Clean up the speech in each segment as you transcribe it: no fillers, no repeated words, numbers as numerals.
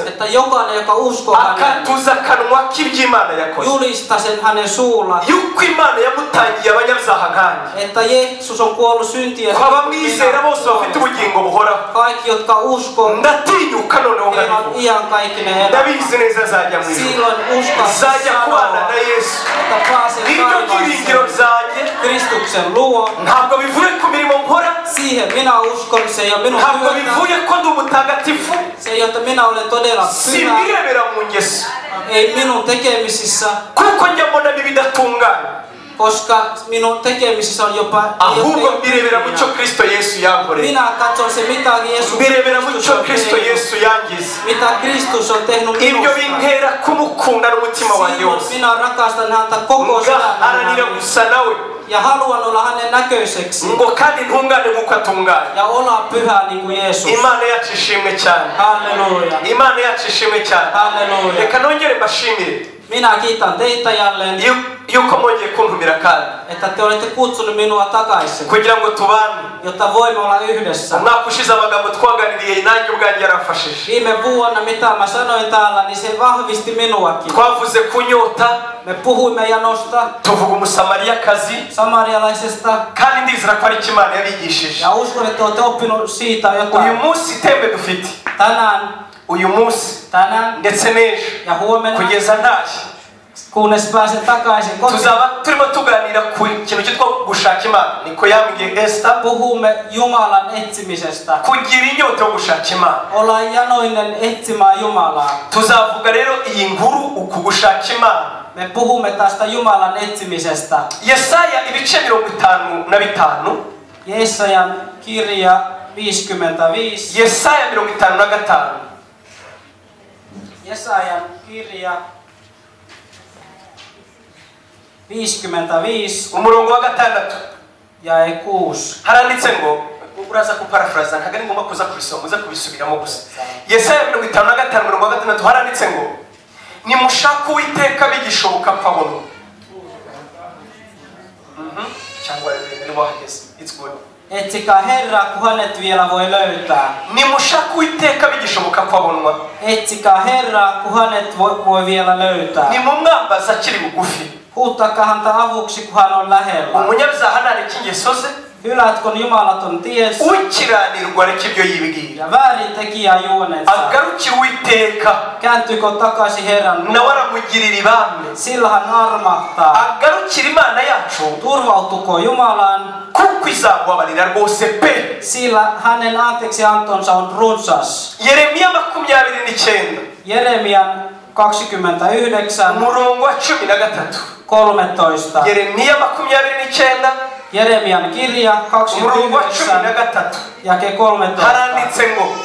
että jokainen, joka uskoo häneen, julistaa sen hänen suulla, että Jeesus on kuollut syntien kaikki, jotka uskoo, heillä on iankaikkinen elämä. Silloin uskoo sanoa, että pääsee taivaaseen Kristuksen luo. Siihen minä uskon, se ei ole minun työtä. Se ei ole, että minä olen todella pyhä. Ei minun tekemisissä. Koska minun tekemisissä on jopa minä katson se, mitä mitä Kristus on tehnyt minusta. Silloin minä rakastan häntä koko sydämelläni. Ja haluan olla hänen näköiseksi. Ja olla pyhä niin kuin Jeesus. Halleluja. Halleluja. Minä kiitän teitä jälleen, että te olette kutsunut minua takaisin, jotta voimme olla yhdessä. Viime vuonna, mitä mä sanoin täällä, niin se vahvisti minuakin. Me puhuimme janosta, samarialaisesta, ja uskon, että olette oppinut siitä jotain. Tänään ja huomenna, kunnes pääsen takaisin kotiin, puhumme Jumalan etsimisestä. Olla janoinen etsimään Jumalaa. Me puhumme tästä Jumalan etsimisestä. Jesajan kirja 55. Jesajan kirja 55. Jae 6. Uraza kuparaphrasa ntagari ngomba kuza kubisoma uza kubisubiramo gusa. Yesaya 55:6 haranditse ngo nimushaka Uwiteka bigishoboka Pawulo. Cyangwa ni wahageze. It's good. Etsikää Herraa, kun hänet vielä voi löytää. Nimushaka Uwiteka bigishoboka Pawulo. Etsikää Herraa, kun hänet voi vielä löytää. Nimumwambaza akiri bugufi. Huuttakaa häntä avuksi, kun hän on lähellä. Umunyabyaha ntareka ingeso ze. Hylätkö jumalaton tiessä. Ukiranirwa reka ibyo yibwira. Ja väärintekijä juonensa. Agarukira Uwiteka. Kääntyykö takaisin Herran luo. Nawe aramugirira ibambe. Sillä hän armahtaa. Agarukira Imana yacu. Turvautuko Jumalaan. Kuko izamubabarira rwose pe. Sillä hänen anteeksiantonsa on runsas. Yeremia 29. Jeremian 29. Umurongo wa 13. 13. Yeremia 29. Jeremian kirja 29. Jake 13. Haranditse ngo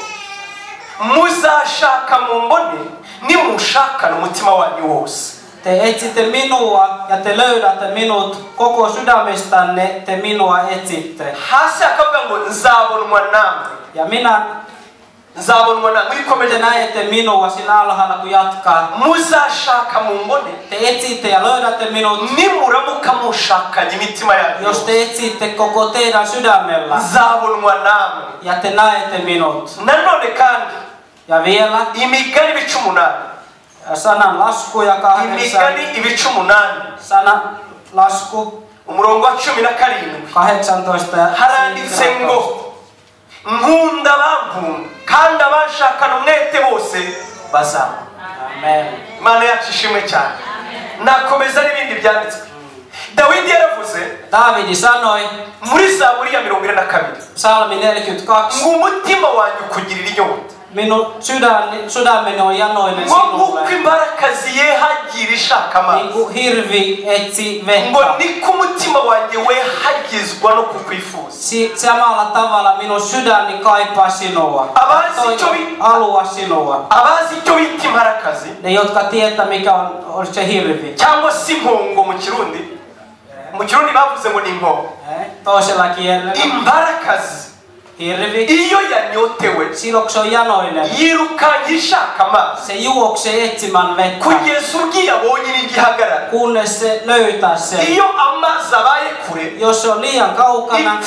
muzashaka mumbone nimushaka n'umutima wanyu wose. Te etsitte minua ja te löydätte minut koko sydämestänne, te minua etsitte. Hasi akavuga ngo nzabonwa namwe. Ja minä nzabonwa namwe. Te näette minua siinä alhaalla kun jatkaa. Muzashaka mumbone. Te etsitte ja löydätte minut. Nimuramuka mushakanye imitima yanyu. Jos te etsitte koko teidän sydämellä. Nzabonwa namwe. Ja te näette minut. Nanone kandi. Ja vielä. Imigani 18. Sanan lasku ja 8. Imigani 18. Sanan lasku. Umurongo wa 17. 18. Haranditse ngo nkunda bankunda kandi abashakana umwete bose bazaba. Amen. Imana yacu ishimwe cyane. Nakomeza n'ibindi byanditswe. Dawidi yaravuze. David sanoi muri Zaburi ya 22. Psalmi 42. Ngo umutima wanyu kugirira inyota. Minun sydämeni on janoinen sinulle. Ngo imbarakazi yehagira ishaka amazi. Niin kuin hirvi etsi vettä. Ngo niko umutima wanjye wehagizwa no kukwifuza. Samalla tavalla minun sydäni kaipaa sinua. Halua sinua. Abazi icyo bita imbarakazi. Ne jotka tietää mikä on se hirvi. Cyangwa si impongo mu Kirundi. Mu Kirundi bavuze ngo ni impongo. Toisella kielellä. Imbarakazi Hirvi. Iyo yanyotewe. Silloin kun se on janoinen. Yiruka yishaka amazi. Se juoksee etsimään vettä. Kugeza ubwo yabonye n'igihagarara. Kunnes se löytää sen. Iyo amazi abaye kure. Jos se on liian kaukana.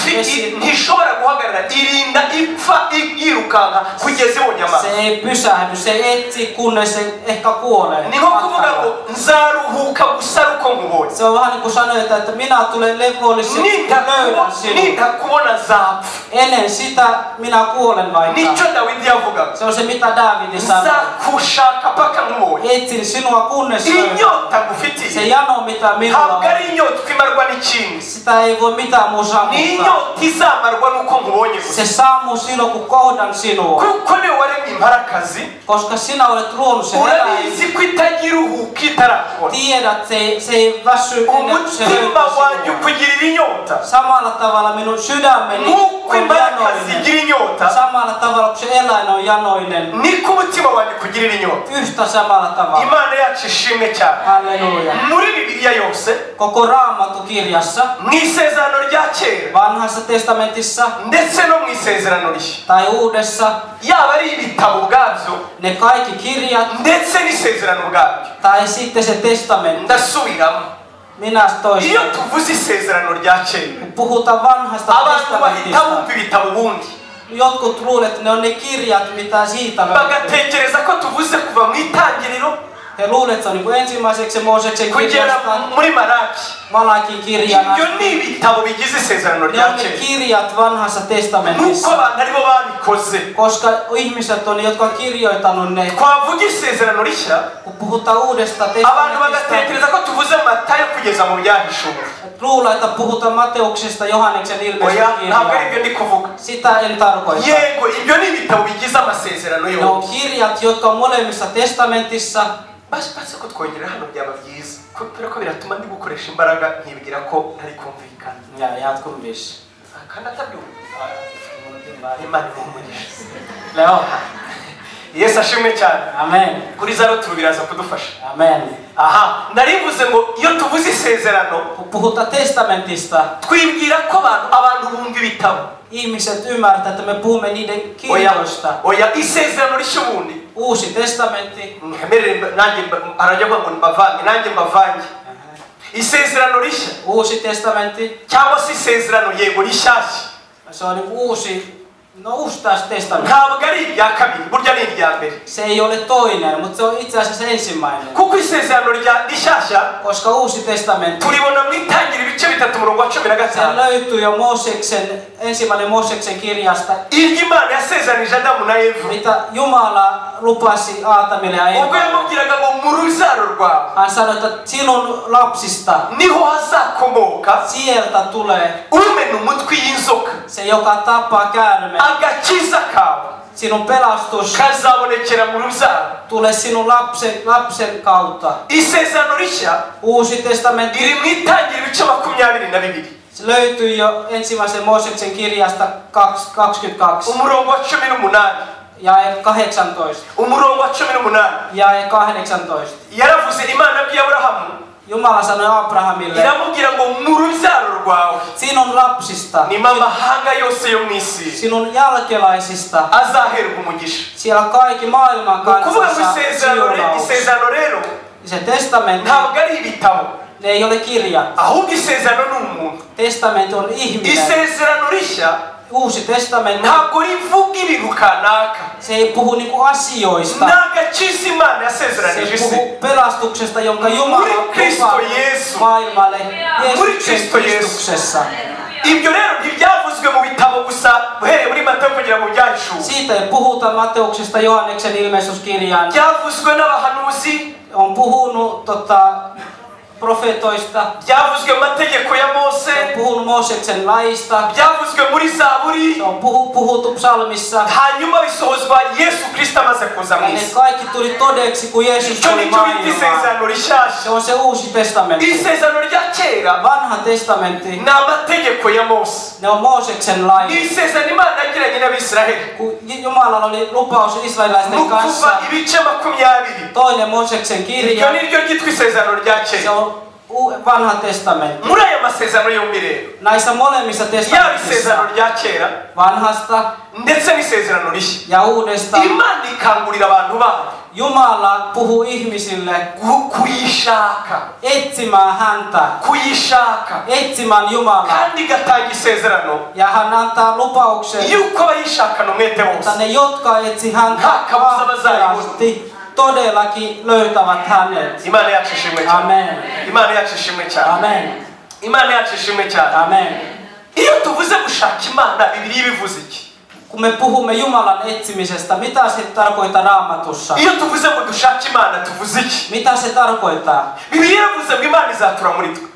Ntishobora guhagarara. Irinda ipfa yirukanka kugeza ibonye amazi. Se ei pysähdy. Se etsi kunnes se ehkä kuolee. Ni nko kuvuga ngo nzaruhuka gusa uko nkubonye. Se on vähän niin kuin sanoit, että minä tulen levolliseksi löydän sinut. Niitä kuona zapfa. Ennen sitä minä kuolen vaikka. Nicho Dawidi yavuga. Se on se mitä David sanoi. Nzakushaka paka nkubonye. Etsin sinua kunnes löydän. Inyota ngufitiye. Se jano mitä minulla on. Ntabwo ari inyota kwimarwa n'ikindi. Sitä ei voi mitään muu sammuttaa. Ni inyota izamarwa nuko nkubonye. Se sammuu silloin kun kohdan sinua. Kuko ni waremye imparakazi. Koska sinä olet luonut sen urabizi ko itagira uhuka itarakora. Tiedät se ei väsy ennen kuin se umutima wanjye ukugirira inyota. Samalla tavalla minun sydämeni nuko imparakazi igira inyota. Samalla tavalla kun se eläin on janoinen. Niko umutima wanjye ukugirira inyota. Yhtä samalla tavalla. Imana yacu ishimwe cyane. Halleluja. Muri Bibiliya yose. Koko Raamattu-kirjassa. Mw'isezerano rya kera. Vanhassa testamentissa. Ndetse no mw'isezerano rishya. Tai uudessa. Yaba ari ibitabo ubwabyo. Ne kaikki kirjat. Ndetse n'isezerano ubwabyo. Tai sitten se testamentti. Ndasubiramo. Minä toistan. Iyo tuvuze isezerano rya kera. Puhutaan vanhasta testamentista. Abantu bahita bumva ibitabo ubundi. Jotkut luulet, että ne on ne kirjat, mitä siitä löytyy. Bagatekereza ko tuvuze kuva mu itangiriro. He luulet, että se on niin ensimmäiseksi Mooseksen kirjasta. Muri Malaki. Malakin kirjana. Ibyo ni ibitabo bigize isezerano rya kera. Ne on ne kirjat vanhassa testamentissa. Nuko abantu aribo babikoze. Koska ihmiset on, jotka on kirjoittanut ne. Twavuga isezerano rishya. Kun puhutaan uudesta testamentista. Abantu bagatekereza ko tuvuze Matayo kugeza mu Byahishuwe. Luulee, että puhutaan Mateuksesta Johanneksen ilmestyskirjaan. Sitä en tarkoita. Yego, ibyo ni ibitabo bigize amasezerano yose. Ne on kirjat, jotka on molemmissa testamentissa. Basi ko twongera hano byaba byiza. Kubera ko biratuma ndi gukoresha imbaraga nkibwira ko ntari kumvikana. Ja jatkumvis. Kandi atabyumva. Imana imuhumurisha. Leo. Yesu ashimwe cyane. Amen. Kuri zaro tubiraza kudufasha. Amen. Aha, narivuze ngo iyo tuvuze isezerano, puhuta testamentista. Twibwira ko abantu bumva ibitabo. Ihmiset ymmärtää, että me puhumme niiden kirjoista. Oya isezerano rishubundi. Uusi testamentti. Nanjye mbavange. Isezerano rishya. Uusi testamentti. Cyangwa se isezerano yego rishyashya. Se on uusi. No uusi testamentti. Ntabwo ari irya kabiri, burya ni irya mbere. Se ei ole toinen, mutta se on itse asiassa ensimmäinen. Kuko isezerano rishyashya. Koska uusi testamentti. Turibona mu itangiriro ibice 3:15. Se löytyy jo ensimmäinen Mooseksen kirjasta. Imana yasezeranyije Adamu na Eva. Mitä Jumala lupasi Aatamille ja Eevalle. Ubwo yamubwiraga ngo mu rubyaro rwawe. Hän sanoi, että sinun lapsista. Niho hazakomoka. Sieltä tulee. Umena umutwe y'inzoka. Se joka tappaa käärmeen. Agakiza kawe. Sinun pelastus. Kazabonekera mu rubyaro. Tule sinun lapsen kautta. Isezerano rishya. Uusi testamentti. Iri mu itangiriro ibice 22. Se löytyy jo ensimmäisen Mooseksen kirjasta 22. Umurongo wa 18. Jae 18. Umurongo wa 18. Jae 18. Yaravuze Imana ya Abrahamu. Jumala sanoi Abrahamille. Iramubwira ngo mu rubyaro rwawe. Sinun lapsista. Ni amahanga yose yo mu isi. Sinun jälkeläisistä. Azaherwa umugisha. Siellä kaikki maailman kansassa. Isezerano rero. Se testamentti. Ntabwo ari ibitabo. Ne ei ole kirja. Ahubwo isezerano ni umuntu. Testamentti on ihminen. Isezerano rishya. Uusi testamentti. Ntabwo rivuga ibintu kanaka. Se ei puhu niinku asioista. N'agakiza Imana yasezeranije se puhuu pelastuksesta, jonka Jumala lupaa maailmalle Jeesuksen Kristuksessa. Ibyo rero ntibyavuzwe mu bitabo gusa uhereye muri Matayo kugera mu Byahishuwe. Siitä ei puhuta Mateuksesta Johanneksen ilmestyskirjaan. Byavuzwe n'abahanuzi. On puhunut profeetoista. Byavuzwe mu mategeko ya Mose. On puhunut Mooseksen laista. Byavuzwe muri Zaburi. Se on puhuttu psalmissa. Hanyuma bisohozwa Yesu Kristo amaze kuza mu isi. Ne kaikki tuli todeksi, kun Jeesus tuli maailmaan. Se on se uusi testamentti. Isezerano rya kera. Vanha testamentti. Ni amategeko ya Mose. Ne on Mooseksen lait. Isezerano Imana yagiranye n'Abisiraheli. Kun Jumalalla oli lupaus israelilaisten kanssa. Ibice 20. Toinen Mooseksen kirja. Iryo niryo ryitwa isezerano rya kera. Vanha testamentti. Muri aya masezerano yombi rero. Näissä molemmissa testamentissa. Vanhasta ndetse n'isezerano rishya. Ja uudesta. Imana ikangurira abantu bayo. Jumala puhuu ihmisille kuyishaka. Etsimään häntä. Kuyishaka. Etsimään Jumalaa. Kandi gatanga isezerano. Ja hän antaa lupauksen. Yuko bayishaka no mwete wose. Mutta ne jotka etsi häntä ahkerasti todellakin löytävät hänet. Imana yacu ishimwe cyane. Amen. Imana yacu ishimwe cyane. Amen. Imana yacu ishimwe cyane. Amen. Iyo tuvuze gushaka Imana Bibiliya ibivuze iki? Kun me puhumme Jumalan etsimisestä, mitä se tarkoittaa Raamatussa? Iyo tuvuze ngo dushaka Imana tuvuze iki? Mitä se tarkoittaa? Bibiliya ivuze ngo Imana izatura muri twe.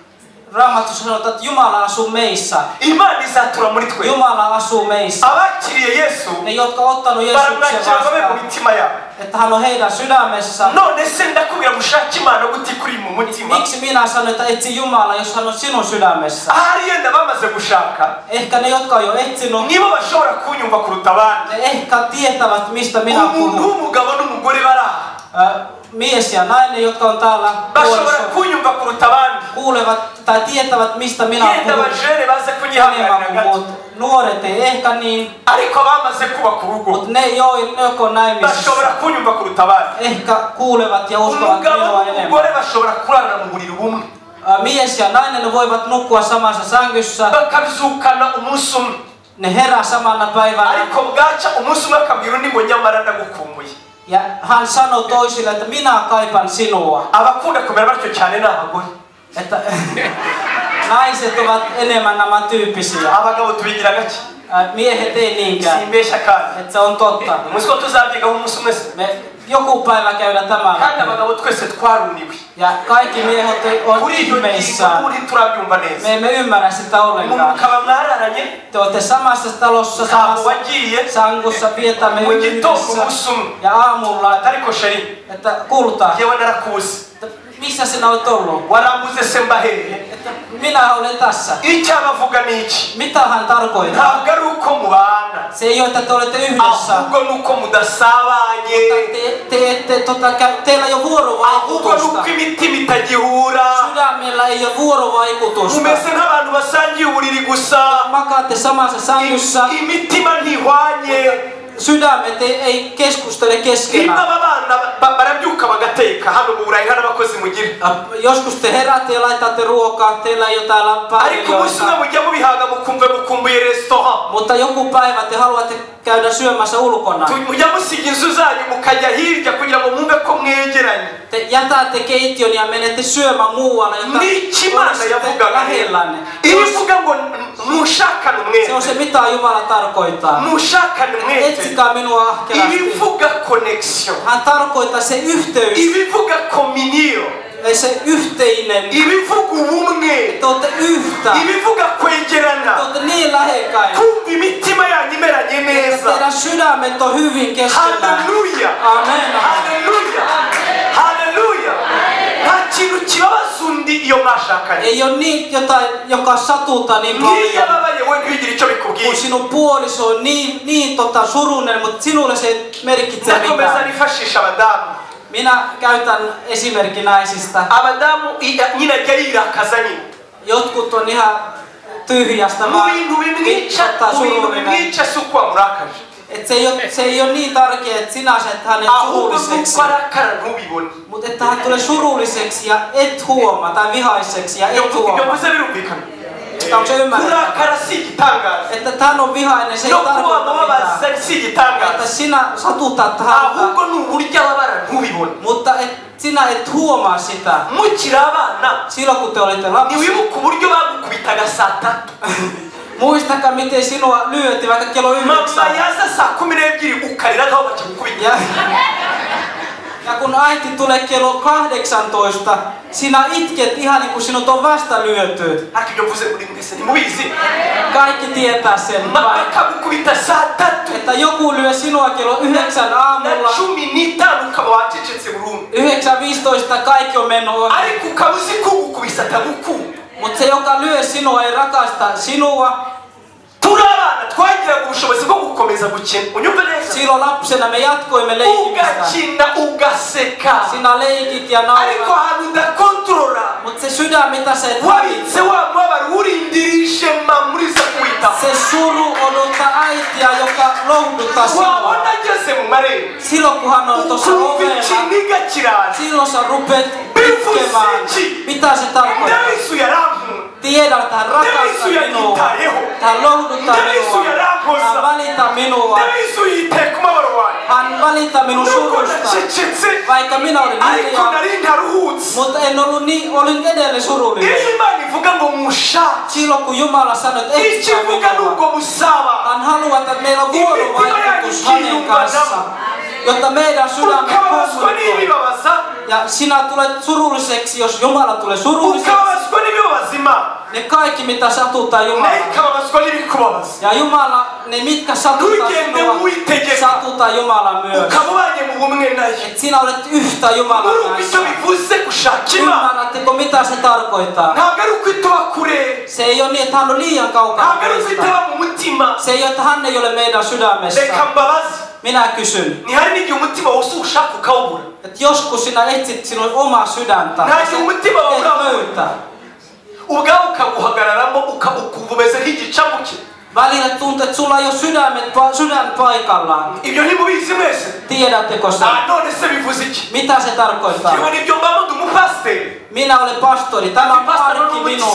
Raamatussa sanotaan, että Jumala asuu meissä. Imana izatura muri twe. Jumala asuu meissä. Abakiriye Yesu. Ne jotka ottanut Jeesuksen vastaan. Että hän on heidän sydämessä. No, ne sen ndakubira gushaka Imana guti kuri mu mutima. Miksi minä sanon, että etsi Jumala, jos hän on sinun sydämessä? Ariyenda bamaze gushaka. Ehkä ne jotka on jo etsinyt. Nibo bashobora kunyumva kuruta abandi. Ne ehkä tietävät mistä minä puhun. Umuntu w'umugabo n'umugore bara. Mies ja nainen, jotka on täällä kuulevat tai tietävät mistä minä puhun. Nuoret ei ehkä niin. Mutta ne jotka on naimisissa ehkä kuulevat ja uskovat minua enemmän. Mies ja nainen voivat nukkua samassa sängyssä. Ne herää samana päivänä. Ja hän sanoi toisille, että minä kaipaan sinua. Että naiset ovat enemmän nämä tyyppisiä. Miehet ei niinkään. Että se on totta. Me joku päivä käydään tämän. Ja kaikki miehet on ihmeissään. Me emme ymmärrä sitä ollenkaan. Te olette samassa talossa, samassa sangussa, vietämme yhdessä. Ja aamulla, että kuulutaan. Missä sinä olet ollut? Että minä olen tässä. Mitä hän tarkoittaa? Se ei ole, että te olette yhdessä. Teillä ei ole vuorovaikutusta. Sydämellä ei ole vuorovaikutusta. Makaatte samassa sängyssä. Sydämet ei keskustele keskenään. Joskus te heräätte ja laitatte ruokaa, teillä ei ole täällä palvelioita. Mutta joku päivä te haluatte käydä syömässä ulkona. Te jätätte keittiön ja menette syömään muualle, jotta olisitte lähellänne. Se on se, mitä Jumala tarkoittaa. Etsikää minua ahkerasti. Hän tarkoittaa se yhteys. Se yhteinen. Te olette yhtä. Te olette niin lähekkäin. Teidän sydämet on hyvin keskenään. Halleluja. Amen. Halleluja. Halleluja. Ei ole niin jotain, joka satuttaa niin paljon. Kun sinun puoliso on niin surunen, mutta sinulle se ei merkitse mitään. Minä käytän esimerkki naisista. Jotkut on ihan tyhjästä vaan surullinen. Se ei ole niin tärkeää, että sinä aset hänet surulliseksi. Mutta että hän tulee surulliseksi ja et huomaa, tai vihaiseksi ja et huomaa. Onko se ymmärrettävä? Että hän on vihainen, se ei tarkoita mitään. Että sinä satutat häntä. Mutta sinä et huomaa sitä. Silloin kun te olitte lapsia. Muistakaa miten sinua lyötiin vaikka kello 9. Ja kun äiti tulee kello 18, sinä itket ihan niin kuin sinut on vasta lyöty. Kaikki tietää sen. Että joku lyö sinua kello 9 aamulla. 9:15 kaikki on mennyt ohi. Mutta se, joka lyö sinua, ei rakasta sinua. Silloin lapsena me jatkoimme leikimistä. Sinä leikit ja naurat. Mutta se sydän mitä se wabitse wa mubabaro urindirije muri se kuita se suru odottaa äitiä joka lohduttaa sinua wabona ageze mu marembo silloin kun hän on tuossa ovella silloin sä rupeat itkemään mitä se tarkoittaa tiedän että hän rakastaa minua hän lohduttaa minua hän välittää minua hän välittää minun surusta vaikka minä olin hiljaa mutta en ollut niin olin edelleen surullinen silloin kun Jumala sanoi että etsitään minua hän haluaa että meillä on vuorovaikutus hänen kanssaan jotta meidän sydämme kommunikoi ja sinä tulet surulliseksi jos Jumala tulee surulliseksi ne kaikki mitä satuttaa Jumala ja Jumala ne mitkä satuttaa sinua satuttaa Jumala myös et sinä olet yhtä Jumalan kanssa ymmärrättekö mitä se tarkoittaa se ei ole niin että hän on liian kaukana meistä se ei ole että hän ei ole meidän sydämessä minä kysyn että joskus sinä etsit sinun omaa sydäntä et löytää välillä tuntuu että sulla ei ole sydän paikallaan tiedättekö sen mitä se tarkoittaa minä olen pastori tämä on arki minulle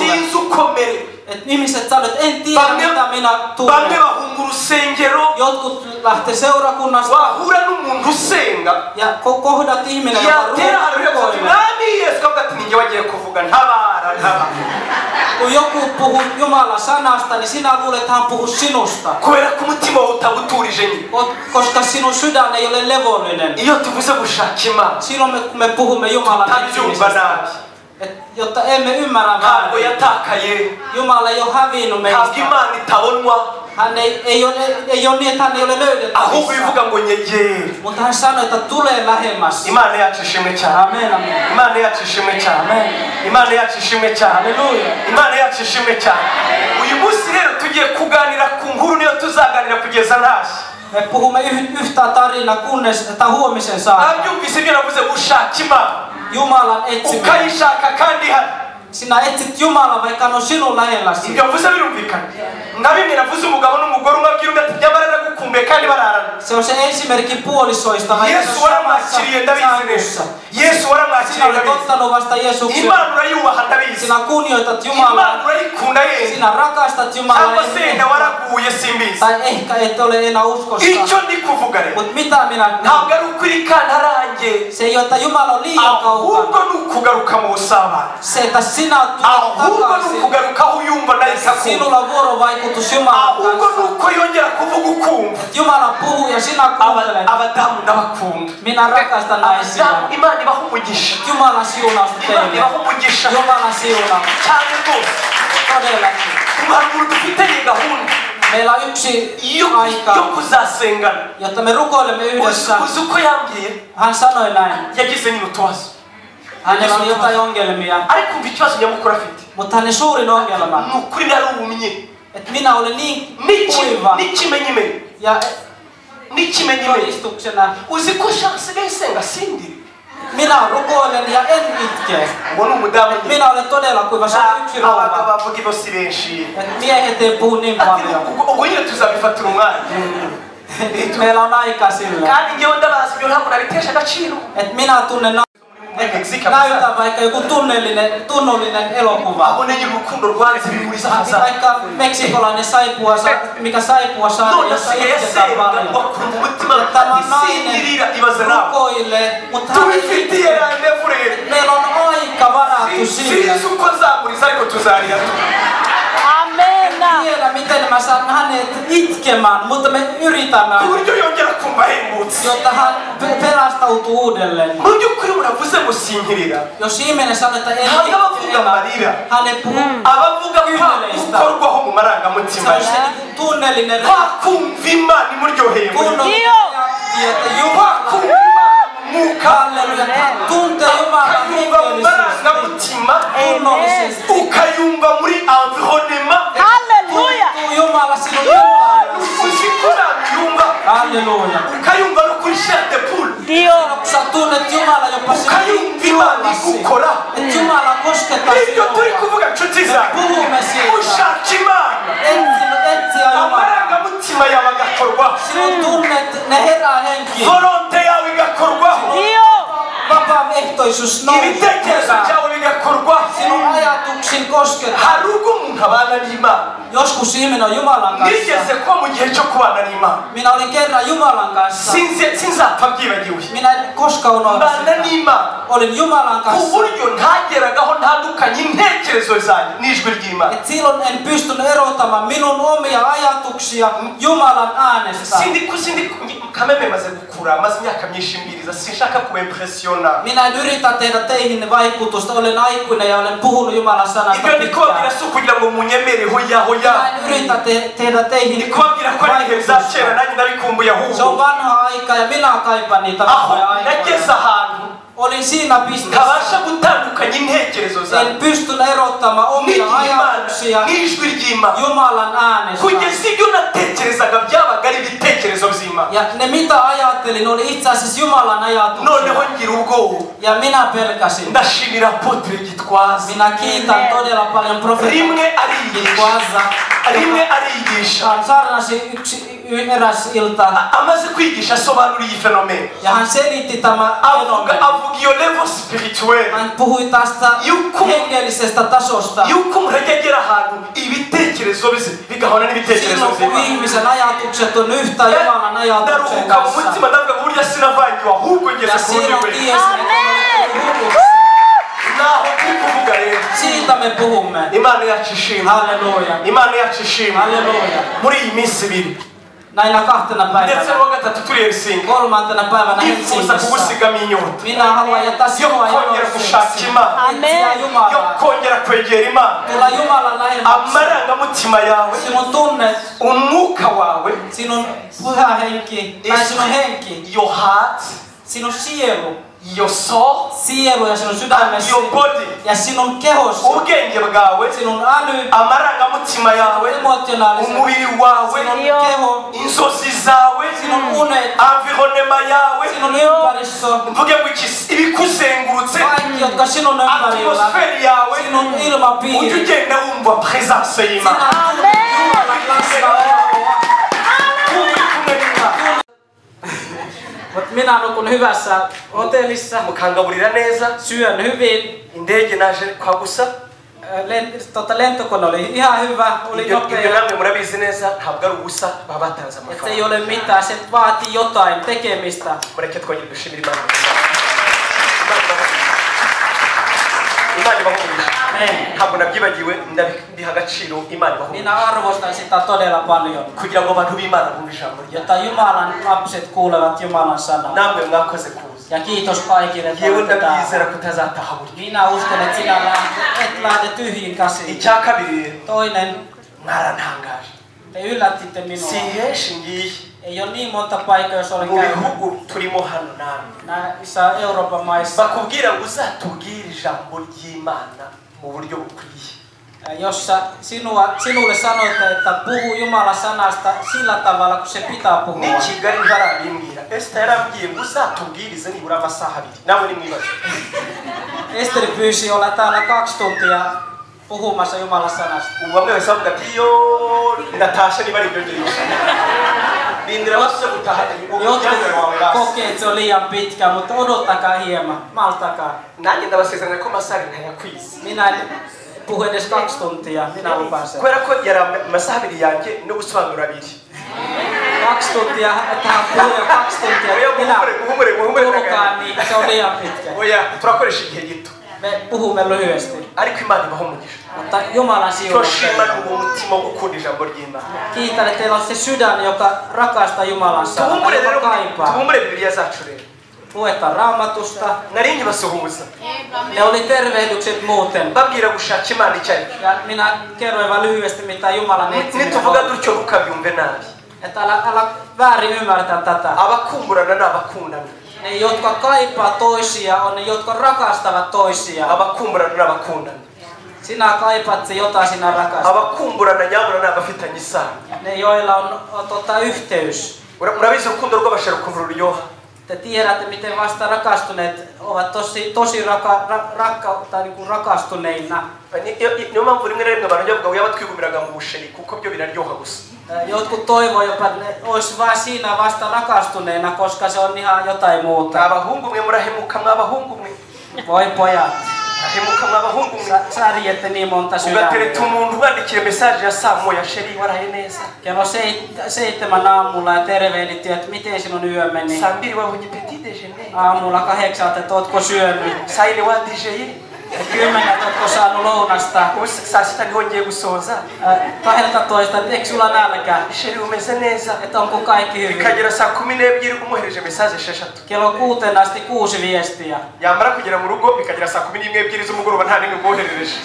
et ihmiset sanoo että en tiedä mitä minä tunnen jotkut lähtee seurakunnasta ja kohdat ihminen joka kun joku puhuu Jumalan sanasta niin sinä luulet että hän puhuu sinusta koska sinun sydän ei ole levollinen silloin kun me puhumme Jumalan etsimisestä jotta emme ymmärrä väärin Jumala ei ole hävinnyt meistä hän ei ole niin että hän ei ole löydettävissä mutta hän sanoi että tulee lähemmäs amen me puhumme yhtä tarinaa kunnes huomisen saakka Jumalan etsiminen sinä etsit Jumalaa vaikka hän on sinun lähelläsi se on se esimerkki puolisoista vaikka sinä olet ottanut vasta Jeesuksen sinä kunnioitat Jumalaa sinä rakastat Jumalaa tai ehkä et ole enää uskossa mutta mitä minä se ei ole että Jumala on liian kaukana se että sinä tulet takaisin sinulla on vuorovaikutus Jumalan kanssa Jumala puhuu ja sinä kuuntelet minä rakastan naisia Jumala siunausta teille Jumala siunausta todellakin meillä on yksi aika jotta me rukoilemme yhdessä hän sanoi näin hänellä oli jotain ongelmia mutta hänen suurin ongelma että minä olen niin kuiva ja todistuksena minä rukoilen ja en itke minä olen todella kuiva se on yksi rouva että miehet ei puhu niin paljon meillä on aikaa sille että minä tunnen näytän vaikka joku tunnollinen elokuva vaikka meksikolainen saipua mikä saipua saa jossa itketään paljon tämä nainen rukoilee mutta hän ei itke meillä on aika varattu sille tiedä miten mä saan hänet itkemään mutta me yritämme jotta hän pelastautuu uudelleen jos ihminen sanoo että en itke hänen puhuu kyyneleistä se on se tunnellinen että Jumala halleluja tuntee Jumalan hengellisesti tunnollisesti halleluja Jumala sinun ympärillä halleluja Dio. Sä tunnet Jumala jopa ukayumvimana ikukora että Jumala koskettaa ibyo turi kuvuga nshuti zanjye puhumme siitä ushaka Imana etsiä Jumalaa amarangamutima yawe agakorwaho sinun tunnet ne herää henkiin volonte yawe igakorwaho vapaaehtoisuus ibitekerezo byawe bigakorwaho sinun ajatuksin koskettaa hari ubwo umuntu abana n'Imana joskus ihminen on Jumalan kanssa nigeze kuba mu gihe cyo kubana n'Imana minä olin kerran Jumalan kanssa sinzapfa byibagiwe minä en koskaan unohda mbana n'Imana olin Jumalan ku kanssa buryo ntageragaho ntandukanye intekerezo zanjye n'ijwi ry'Imana et silloin en pystynyt erottamaan minun omia ajatuksia Jumalan äänestä kameme maze gukura maze imyaka myinshi mbiriza sinshaka kuimpressiona minä en yritä tehdä teihin vaikutusta olen aikuinen ja olen puhunut Jumalan sanasta ibyo ndikubabwira si ukugira ngo munyemere hoya minä en yritä tehdä teihin ndikubabwira ko ari ibihe bya kera nanjye ndabikumbuye se on ahubwo vanhaa aikaa ja minä kaipaan niitä vanhoja nageze aikoja ahantu olin siinä pisteessä ntabasha gutandukanya intekerezo zanjye en pystynyt erottamaan omia ajatuksia n'ijwi ry'Imana Jumalan äänestä kugeza ibyo natekerezaga byabaga ari ibitekerezo by'Imana ja ne mitä ajattelin oli itse asiassa Jumalan ajatuksia noneho ngira ubwoba ja minä pelkäsin ndashimira Apotre Gitwaza minä kiitän todella paljon profeetta rimwe ariyigisha Gitwaza rimwe ariyigisha hän saarnasi eräs ilta amaze kwigisha asobanura iyi fenomene ja hän selitti tämä avuga fenomeni iyo level spirituel hän puhui tästä hengellisestä tasosta yuko umuntu ajya agera ahantu ibitekerezo bigahona n'ibitekerezo silloin kun by'Imana ihmisen ajatukset on yhtä Jumalan ajatuksen ndaruhuka mu kanssa mutima ndavuga burya sinavangiwe ahubwo ngeze ja ku wundi silloin we tiesin että naho turi kuvuga rero siitä me puhumme Imana yacu ishimwe halleluja Imana yacu ishimwe halleluja muri iyi minsi ibiri näinä kahtena ndetse päivänä n'uwa gatatu turi Helsinki kolmantena päivänä ndifuza Helsingissä kugusigamo inyota minä haluan jättää yo sinua kongera gushaka Imana etsiä yo Jumalaa kongera kwegera Imana tulla Jumalan lähemmäksi amarangamutima yawe sinun tunnet umwuka wawe sinun pyhä henki tai sinun henki your heart sinun sielu your soul sielu ja sinun and sydämesi your body ja sinun kehosi ubwenge bwawe sinun äly amarangamutima yawe emotionaalisen umubiri wawe sinun keho inzozi zawe sinun unet environnement yawe sinun ympäristö mvuge ngo ibikuzengurutse kaikki jotka sinun ympärillä atmosferi yawe sinun ujye ilmapiiri ugenda wumva presence y'Imana sinä Jumalan läsnäoloa Mutta minä nukun hyvässä hotellissa, mukangaburira neza syön hyvin. indege naje kwagusa Lentokone oli ihan hyvä, oli ibyo nopea. namwe murabizi neza ntabwo ari ubusa baba batanze Et se ei amafaranga ole mitään, se vaatii jotain tekemistä. mureke twongere dushimire Imana ibahumurije ntabwo nabyibagiwe ndiha agaciro Imana ibahumurije Minä arvostan sitä todella paljon. kugira ngo abantu b'Imana bumve ijambo ryayo Jotta Jumalan lapset kuulevat Jumalan sanaa. namwe mwakoze kuza Ja kiitos kaikille, että yewe olette ndabyizera täällä. ko utazataha buryo Minä uskon, että sinä et lähde tyhjiin käsiin. icya kabiri Toinen, mwarantangaje te yllätitte minua. si henshi ngiye Ei ole niin monta paikkaa, jos olen mu käynyt bihugu turimo hano namwe näissä Euroopan maissa. bakubwira ngo uzatubwire ijambo ry'Imana mu buryo bukwiye Jossa sinulle sanotaan, että puhu Jumalan sanasta sillä tavalla, kun se pitää puhua. ni Kigali ntarabimbwira Esther yarambwiye ngo uzatubwirize nibura amasaha abiri nawe nimwibaze Esteri pyysi olla täällä 2 tuntia puhumassa Jumalan sanasta. bamwe bose bavuga ati yo ndatashe niba ari ibyo ngibyo rindira bose gutaha Jotkut kokee, että se on liian pitkä, mutta odottakaa hieman, maltakaa. nanjye ndabasezeranya ko amasaha ntayakwize Minä en puhu edes 2 tuntia, minä lupaan sen. kubera ko yari amasaha abiri yanjye no gusobanura abiri 2 tuntia, että hän puhuu jo 2 tuntia, minä puhukaan, niin se on liian pitkä. oya turakoresha igihe gito Me puhumme lyhyesti, ariko Imana ibaho umugisha mutta Jumalan turashima siunus. mu mutima wo gukunda ijambo ry'Imana Kiitän, että teillä on se sydän, joka rakastaa Jumalan sanaa, tubumbure joka rero kaipaa. tubumbure bibiliya zacu rero Luetaan Raamatusta. nari nkibasuhuza Ne oli tervehdykset muuten. babwira gushaka Imana icyo ari Ja minä kerroin vain lyhyesti, mitä Jumalan etsiminen nituvuga on. dutyo mukabyumve nabi Että älä väärin ymmärtää tätä. abakumburana n'abakundana Ne, jotka kaipaa toisia, on ne, jotka rakastavat toisia. abakumburana n'abakundana Sinä kaipaat se, jota sinä rakastat. abakumburana nyabura n'abafitanye isano Ne, joilla on yhteys. murabizi urukundo rw'abashara ukuntu ruryoha te tiedätte, miten vasta rakastuneet ovat tosi rakastuneina. Jotkut toivoo jopa, että olisi vain siinä vasta rakastuneena, koska se on ihan jotain muuta. Voi pojat. Sä niin monta sydäntä. Kello 7 aamulla ja tervehditti, että miten sinun yö meni. Aamulla 8, että ootko syönyt. 10, ootko saanut lounasta. 12, eikö sulla nälkä? Että onko kaikki hyvin? Kello 6 asti 6 viestiä.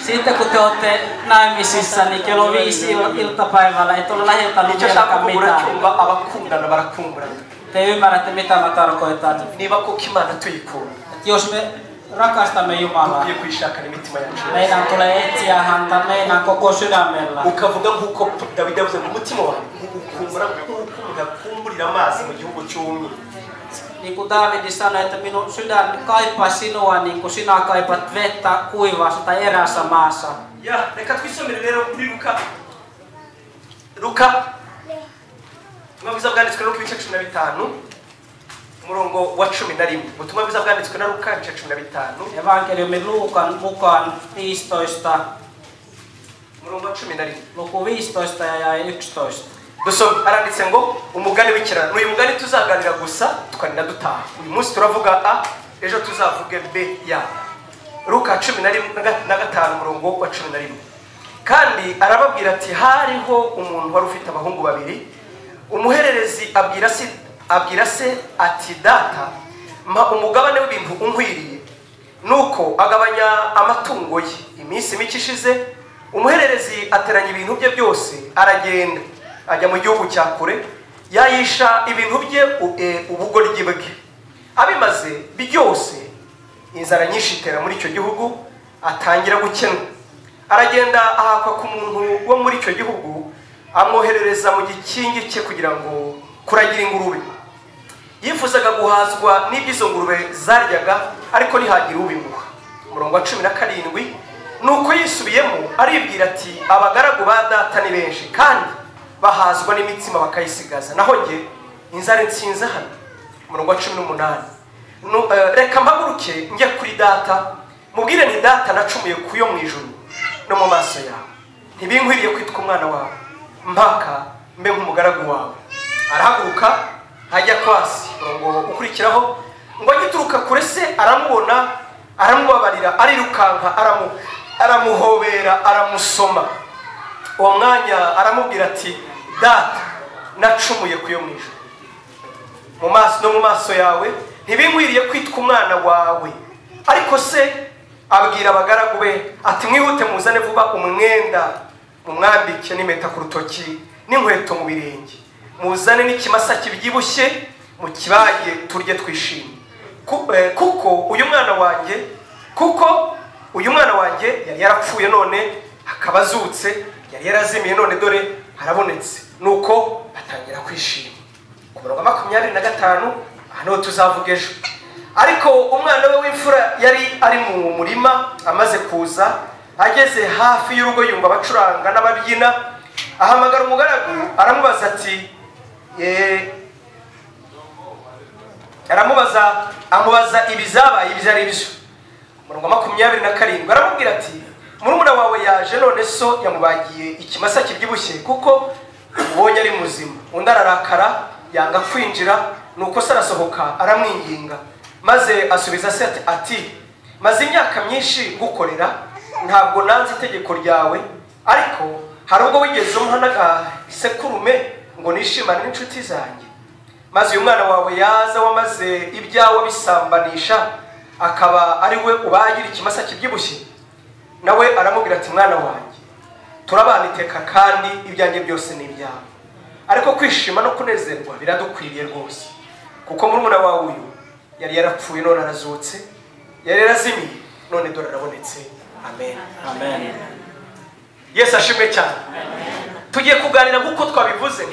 Sitten kun te olette naimisissa, niin kello 5 iltapäivällä et ole lähettänyt vieläkään mitään. Te ymmärrätte mitä mä tarkoitan. Jos me rakastamme Jumalaa, meidän tulee etsiä häntä meidän koko sydämellä. Niin kuin David sanoi, että minun sydän kaipaa sinua niin kuin sinä kaipaat vettä kuivassa tai erässä maassa. Murongo wa 11. Ubutumwa bwiza bwanditswe na Luka 15. Evankeliumi Luukan mukaan 15. Murongo wa 11. Luku 15 ja 11. Dusome aranditse ngo umugani w'ikirano. Uyu mugani tuzaganira gusa tukanina dutaha. Uyu munsi turavuga A, ejo tuzavuge B ya. Luka 15 murongo wa 11. Kandi arababwira ati hariho umuntu wari ufite abahungu babiri. Umuhererezi abwira se ati data mpa umugabane w'ibintu unkwiriye nuko agabanya amatungo ye. Iminsi mike ishize umuhererezi ateranya ibintu bye byose aragenda ajya mu gihugu cya kure yayisha ibintu bye ubugoryi bwe. Abimaze byose inzara nyinshi itera muri icyo gihugu atangira gukena. Aragenda ahakwa ku muntu wo muri icyo gihugu amwoherereza mu gikingi cye kugira ngo kuragira ingurube. Yifuzaga guhazwa n'ibyizo ngurube zaryaga ariko ntihagira ubimuha. Murongo wa 17 nuko yisubiyemo aribwira ati abagaragu ba data ni benshi kandi bahazwa n'imitsima bakayisigaza naho nge inzara nsinze hano. Murongo wa 18 reka mpaguruke njye kuri data mubwire nti data nacumuye kuyo mu ijuru no mu maso yawe ntibinkwiriye kwitwa umwana wawe mpaka mbe nk'umugaragu wawe. Arahaguruka hajya kwasi. Murongo ukurikiraho ngo agituruka kure se aramubona aramubabarira arirukanka aramuhobera aramusoma. Uwo mwanya aramubwira ati data nacumuye kuyo mu ijuru mu maso yawe ntibinkwiriye kwitwa umwana wawe. Ariko se abwira abagaragu be ati mwihute muzane vuba umwenda mumwambike n'impeta ku rutoki n'inkweto mu birenge. Muzane n'ikimasa kibyibushye mu kibage turye twishimye. Kuko uyu mwana wanjye yari yarapfuye none akaba azutse, yari yarazimiye none dore harabonetse. Nuko batangira kwishima. Ku murongo wa 25 hano tuzavuga ejo. Ariko umwana we w'imfura yari ari mu murima amaze kuza, ageze hafi y'urugo yumva abacuranga n'ababyina, ahamagara umugaragu aramubaza ati amubaza ibizabaye ibyari byo. Murongo wa 27 aramubwira ati murumuna wawe yaje none so yamubagiye ikimasa kibyibushye kuko ubonye ari muzima. Undi ararakara yanga kwinjira nuko sarasohoka aramwinginga maze asubiza se ati maze imyaka myinshi gukorera ntabwo nanze itegeko ryawe ariko hari ubwo wigeze umuhanaga isekurume ngo nishimane n'inshuti zanjye. Maze uyu mwana wawe yaza wamaze ibyawe bisambanisha akaba ari we ubagira ikimasa kibyibushye. Nawe aramubwira ati mwana wanjye turabana iteka kandi ibyanjye byose ni ibyawe. Ariko kwishima no kunezerwa biradukwiriye rwose kuko murumuna wawe uyu yari yarapfuye none arazutse, yari yarazimiye none dore arabonetse. Amen. Amen. Yesu ashimwe cyane. Tugiye kuganira nkuko twabivuze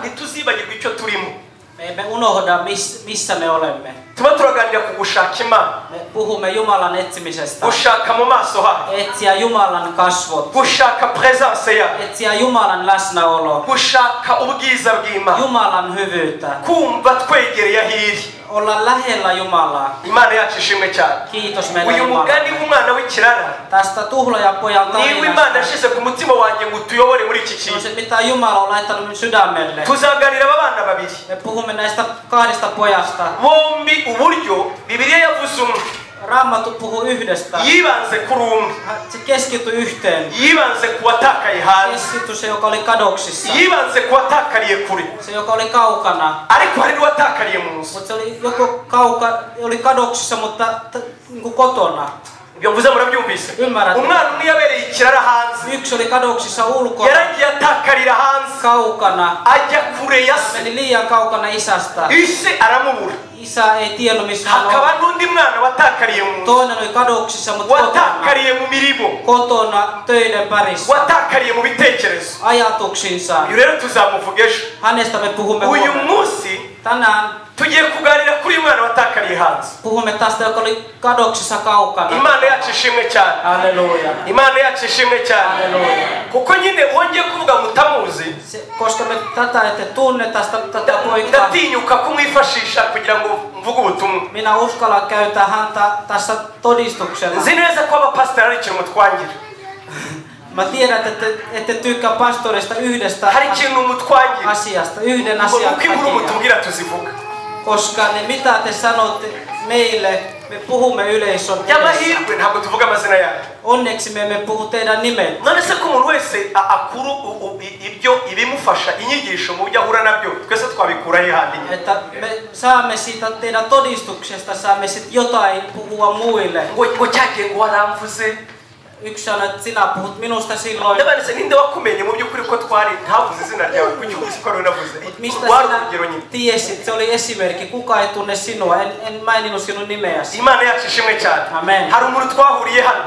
ntituzibagirwa icyo turimo. Me unohda missä me olemme. Tuba turaganira ku gushaka Imana. Me puhumme Jumalan etsimisestä. Gushaka mu maso hayo. Etsiä Jumalan kasvot. Gushaka presence yayo. Etsiä Jumalan läsnäolo. Gushaka ubwiza bw'Imana. Jumalan hyvyyttä. Kumva twegereye hiri. Olla lähellä Jumalaa. Imana yacu ishimwe cyane. Kiitos meidän Uyu mugani w'umwana w'ikirara. Tästä tuhlaajapojan tarinasta. Niwe Imana yashize ku mutima wanjye ngo tuyobore muri iki kintu. Se mitä Jumala on laittanut minun sydämelle. Tuzaganira abana babiri. Me puhumme näistä kahdesta pojasta. Bombi uburyo Bibiliya yavuze umwe. Raamattu puhuu yhdestä. Yibanze kuri umwe. Se keskittyi yhteen. Yibanze ku watakaye hanze. Keskittyi se, joka oli kadoksissa. Yibanze ku watakariye kure. Se, joka oli kaukana. Ariko hari n'uwatakariye mu nzu. Mutta se oli kadoksissa, mutta niinku kotona. Bivuze murabyumvise. Umwana umwe yabereye ikirara hanze. Yksi oli kadoksissa ulkona. Yaragiye atakarira hanze. Kaukana. Ajya kure ya se. Meni liian kaukana isästä. Ise aramubura. Isä ei tiennyt missä hän Hakaba on. n'undi mwana watakariye mu nzu. Toinen oli kadoksissa, mutta Watakariye mu mirimo. kotona töiden parissa. Watakariye mu bitekerezo. Ajatuksinsa. Uyu rero tuzamuvuga ejo. Hänestä me puhumme Uyu huomenna. munsi Tänään tugiye kuganira kuri uyu mwana watakariye hanze. puhumme tästä, joka oli kadoksissa kaukana. Imana yacu ishimwe cyane. Halleluja. Imana yacu ishimwe cyane. Halleluja. Kuko nyine wongeye kuvuga mutamuzi. Koska me tätä ette tunne tätä poikaa. Ndatinyuka kumwifashisha kugira ngo mvuge ubutumwa. Minä uskallan käyttää häntä tässä todistuksena. Nzi neza ko abapasiteri ari ikintu mutwangira. Mä tiedän, että ette tykkää pastorista yhdestä Hari ikintu mutwangira. asiasta, yhden asian Kuko inkuru takia. mutubwira tuzivuga. Koska ne mitä te sanotte meille, me puhumme yleisön edessä. Y'amahirwe ntabwo tuvuga amazina yayo. Onneksi me emme puhu teidän nimet. None se ko umuntu wese akuru ibyo ibimufasha inyigisho mu byo ahura nabyo twese twabikura hihandi. Että me saamme siitä teidän todistuksesta, saamme sit jotain puhua muille. Ngo cyake ngo waramvuze. Yksi sanoi, että sinä puhut minusta silloin. Ndabanise ninde wakumenye mu by'ukuri ko twari ntavuze izina ryawe kuki uzi ko ari navuze. Mistä sinä tiesit? Se oli esimerkki. Kuka ei tunne sinua. En maininnut sinun nimeäsi. Imana yacu ishimwe cyane. Amen. Hari umuntu twahuriye hano.